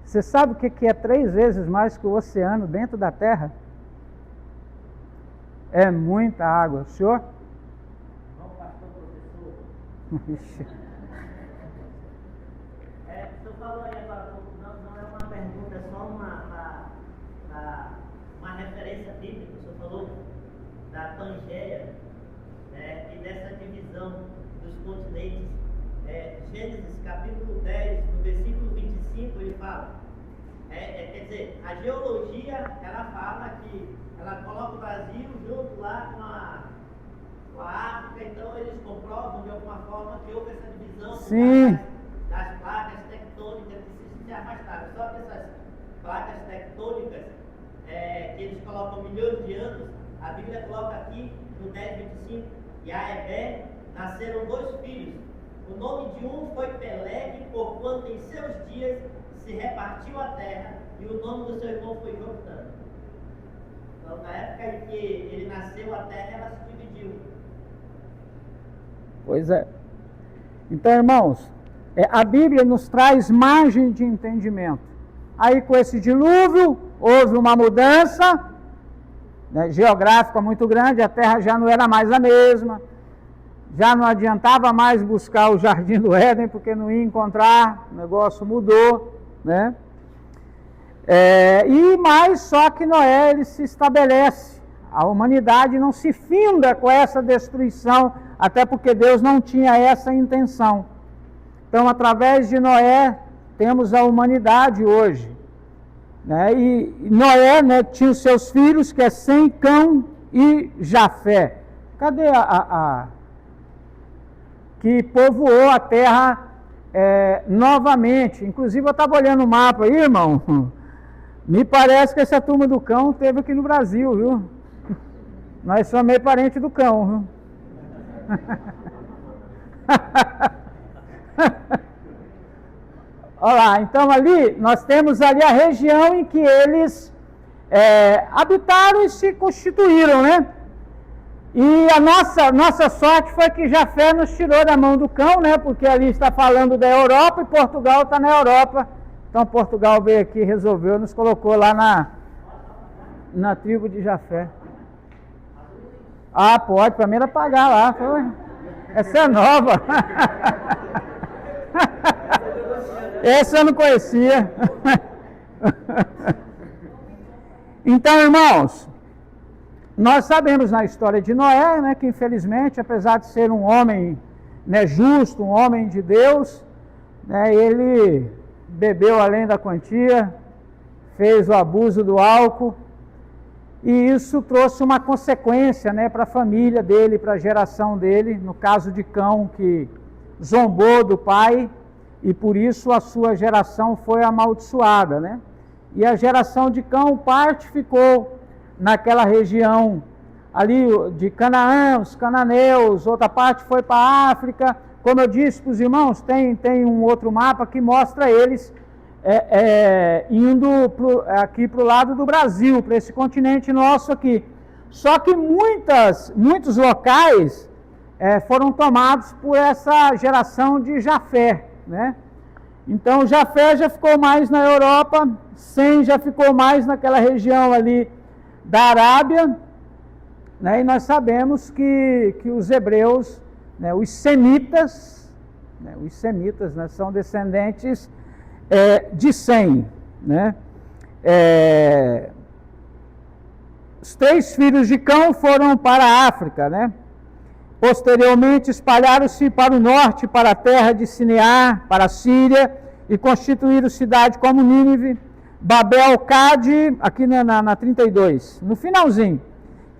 Você sabe o que é 3 vezes mais que o oceano dentro da terra? É muita água. O senhor? Não, pastor, professor. O senhor falou aí agora, não é uma pergunta, é só uma referência bíblica. O senhor falou da Pangeia, né, e dessa divisão dos continentes. Gênesis capítulo 10, no versículo 25, ele fala, quer dizer, a geologia, ela fala que ela coloca o Brasil junto lá com a África, então eles comprovam de alguma forma que houve essa divisão. Sim. Das placas tectônicas que se afastaram. Só que essas placas tectônicas, que eles colocam milhões de anos, a Bíblia coloca aqui no 10:25, e a Heber nasceram 2 filhos. O nome de um foi Peleg, porquanto em seus dias se repartiu a terra, e o nome do seu irmão foi Joctã. Então, na época em que ele nasceu, a terra ela se dividiu. Pois é. Então, irmãos, a Bíblia nos traz margem de entendimento. Aí, com esse dilúvio, houve uma mudança, né, geográfica muito grande, a terra já não era mais a mesma, já não adiantava mais buscar o Jardim do Éden, porque não ia encontrar, o negócio mudou, né? Mas só que Noé, ele se estabelece, a humanidade não se finda com essa destruição, até porque Deus não tinha essa intenção. Então, através de Noé, temos a humanidade hoje, né? E Noé, né, tinha os seus filhos, que é Sem, Cão e Jafé. Cadê que povoou a terra novamente? Inclusive, eu estava olhando o mapa aí, irmão. Me parece que essa turma do cão teve aqui no Brasil, viu? Nós somos meio parente do cão, viu? Olha lá, então ali, nós temos ali a região em que eles habitaram e se constituíram, né? E a nossa sorte foi que Jafé nos tirou da mão do cão, né? Porque ali está falando da Europa e Portugal está na Europa. Então Portugal veio aqui, resolveu, nos colocou lá na tribo de Jafé. Ah, pode, para mim era pagar lá. Foi. Essa é nova. Essa eu não conhecia. Então, irmãos, nós sabemos na história de Noé, né, que infelizmente, apesar de ser um homem, né, justo, um homem de Deus, né, ele bebeu além da quantia, fez o abuso do álcool, e isso trouxe uma consequência, né, para a família dele, para a geração dele, no caso de Cão, que zombou do pai, e por isso a sua geração foi amaldiçoada, né? E a geração de Cão, parte ficou naquela região ali de Canaã, os cananeus, outra parte foi para a África. Como eu disse para os irmãos, tem um outro mapa que mostra eles indo aqui para o lado do Brasil, para esse continente nosso aqui. Só que muitos locais foram tomados por essa geração de Jafé, né? Então Jafé já ficou mais na Europa, Sem já ficou mais naquela região ali da Arábia, né? E nós sabemos que os hebreus, né, os semitas, né, são descendentes de Sem, né? Os 3 filhos de Cão foram para a África, né? Posteriormente espalharam-se para o norte, para a terra de Sinear, para a Síria, e constituíram cidade como Nínive, Babel, Cade, aqui na 32. No finalzinho,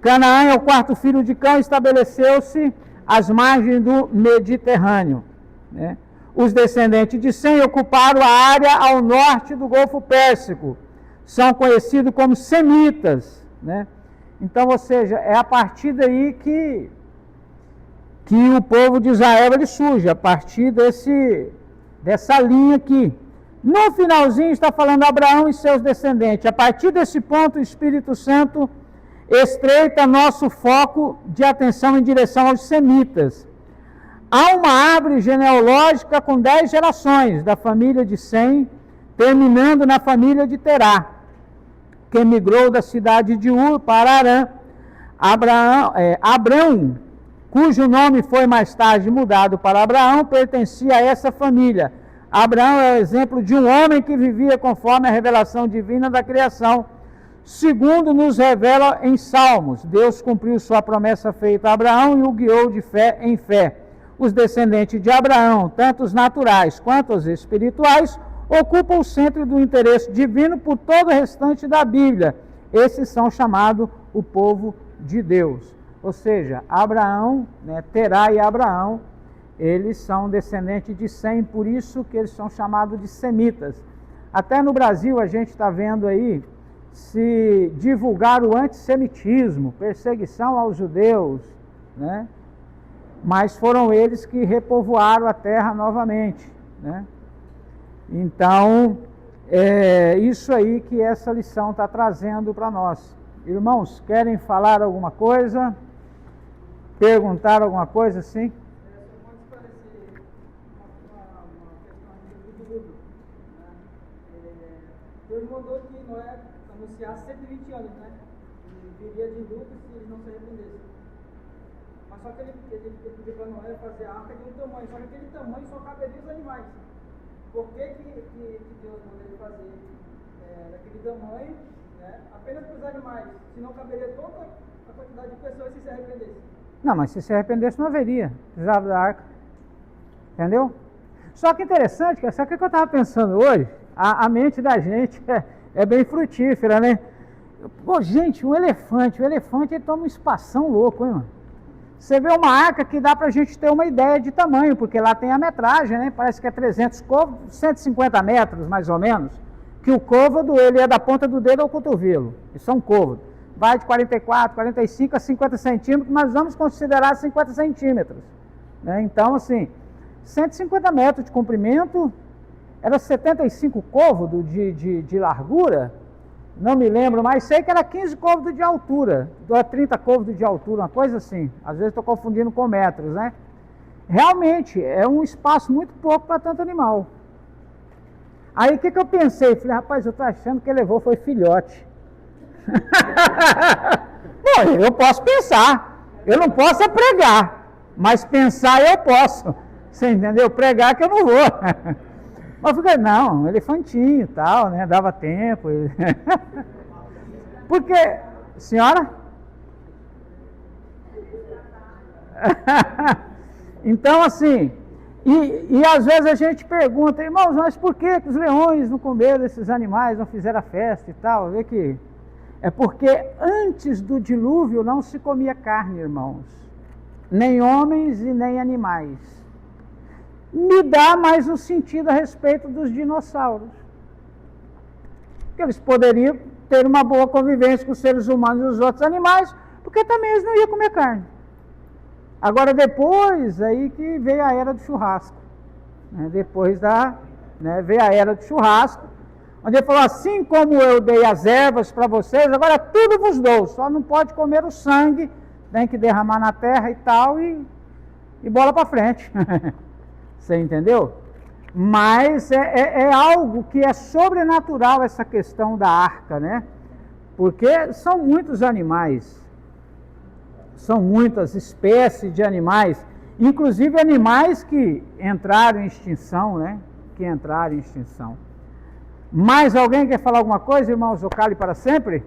Canaã é o 4º filho de Cão, estabeleceu-se às margens do Mediterrâneo, né? Os descendentes de Sem ocuparam a área ao norte do Golfo Pérsico, são conhecidos como semitas, né? Então, ou seja, é a partir daí que o povo de Israel ele surge, a partir dessa linha aqui. No finalzinho está falando Abraão e seus descendentes. A partir desse ponto, o Espírito Santo estreita nosso foco de atenção em direção aos semitas. Há uma árvore genealógica com 10 gerações da família de Sem, terminando na família de Terá, que migrou da cidade de Ur para Arã. Abrão, cujo nome foi mais tarde mudado para Abraão, pertencia a essa família. Abraão é o exemplo de um homem que vivia conforme a revelação divina da criação. Segundo nos revela em Salmos, Deus cumpriu sua promessa feita a Abraão e o guiou de fé em fé. Os descendentes de Abraão, tanto os naturais quanto os espirituais, ocupam o centro do interesse divino por todo o restante da Bíblia. Esses são chamados o povo de Deus. Ou seja, Abraão, Terá e Abraão, eles são descendentes de Sem, por isso que eles são chamados de semitas. Até no Brasil a gente está vendo aí se divulgar o antissemitismo, perseguição aos judeus, né? Mas foram eles que repovoaram a terra novamente, né? Então, é isso aí que essa lição está trazendo para nós. Irmãos, querem falar alguma coisa? Perguntar alguma coisa, sim? Pode esclarecer uma questão do dilúvio, né? Deus mandou que Noé anunciasse 120 anos, né? E viria dilúvio se eles não se arrependessem. Mas só que ele pediu para Noé fazer a arca de um tamanho, só que aquele tamanho só caberia os animais. Por que Deus mandou ele fazer daquele tamanho, né? Apenas para os animais, se não caberia toda a quantidade de pessoas se arrependessem? Não, mas se arrependesse não haveria, precisava da arca. Entendeu? Só que interessante, sabe o que eu estava pensando hoje? A mente da gente é bem frutífera, né? Pô, gente, o elefante ele toma um espação louco, hein, mano? Você vê uma arca que dá pra gente ter uma ideia de tamanho, porque lá tem a metragem, né? Parece que é 300 côvados, 150 metros, mais ou menos. Que o côvado, ele é da ponta do dedo ao cotovelo. Isso é um côvado. Vai de 44, 45 a 50 centímetros, mas vamos considerar 50 centímetros. Né? Então, assim, 150 metros de comprimento, era 75 côvados de largura, não me lembro, mas sei que era 15 côvados de altura, 30 côvados de altura, uma coisa assim. Às vezes estou confundindo com metros, né? Realmente, é um espaço muito pouco para tanto animal. Aí o que eu pensei? Falei, rapaz, eu estou achando que ele levou foi filhote. Bom, eu posso pensar, eu não posso pregar, mas pensar eu posso. Você entendeu? Pregar que eu não vou. Mas eu falei, não, elefantinho e tal, né? Dava tempo. Porque, senhora? Então, assim, e às vezes a gente pergunta, irmãos, mas por que os leões não comeram esses animais, não fizeram a festa e tal? Vê que é porque antes do dilúvio não se comia carne, irmãos. Nem homens e nem animais. Me dá mais um sentido a respeito dos dinossauros. Porque eles poderiam ter uma boa convivência com os seres humanos e os outros animais, porque também eles não iam comer carne. Agora depois aí que veio a era do churrasco. Né? Depois veio a era do churrasco, onde ele falou, assim como eu dei as ervas para vocês, agora tudo vos dou, só não pode comer o sangue, tem que derramar na terra e tal, e bola para frente. Você entendeu? Mas é algo que é sobrenatural essa questão da arca, né? Porque são muitos animais, são muitas espécies de animais, inclusive animais que entraram em extinção, né? Que entraram em extinção. Mais alguém quer falar alguma coisa, irmãos? Ou cale para sempre?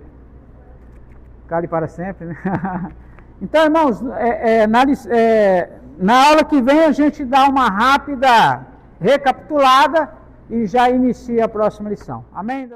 Cale para sempre, né? Então, irmãos, na aula que vem a gente dá uma rápida recapitulada e já inicia a próxima lição. Amém?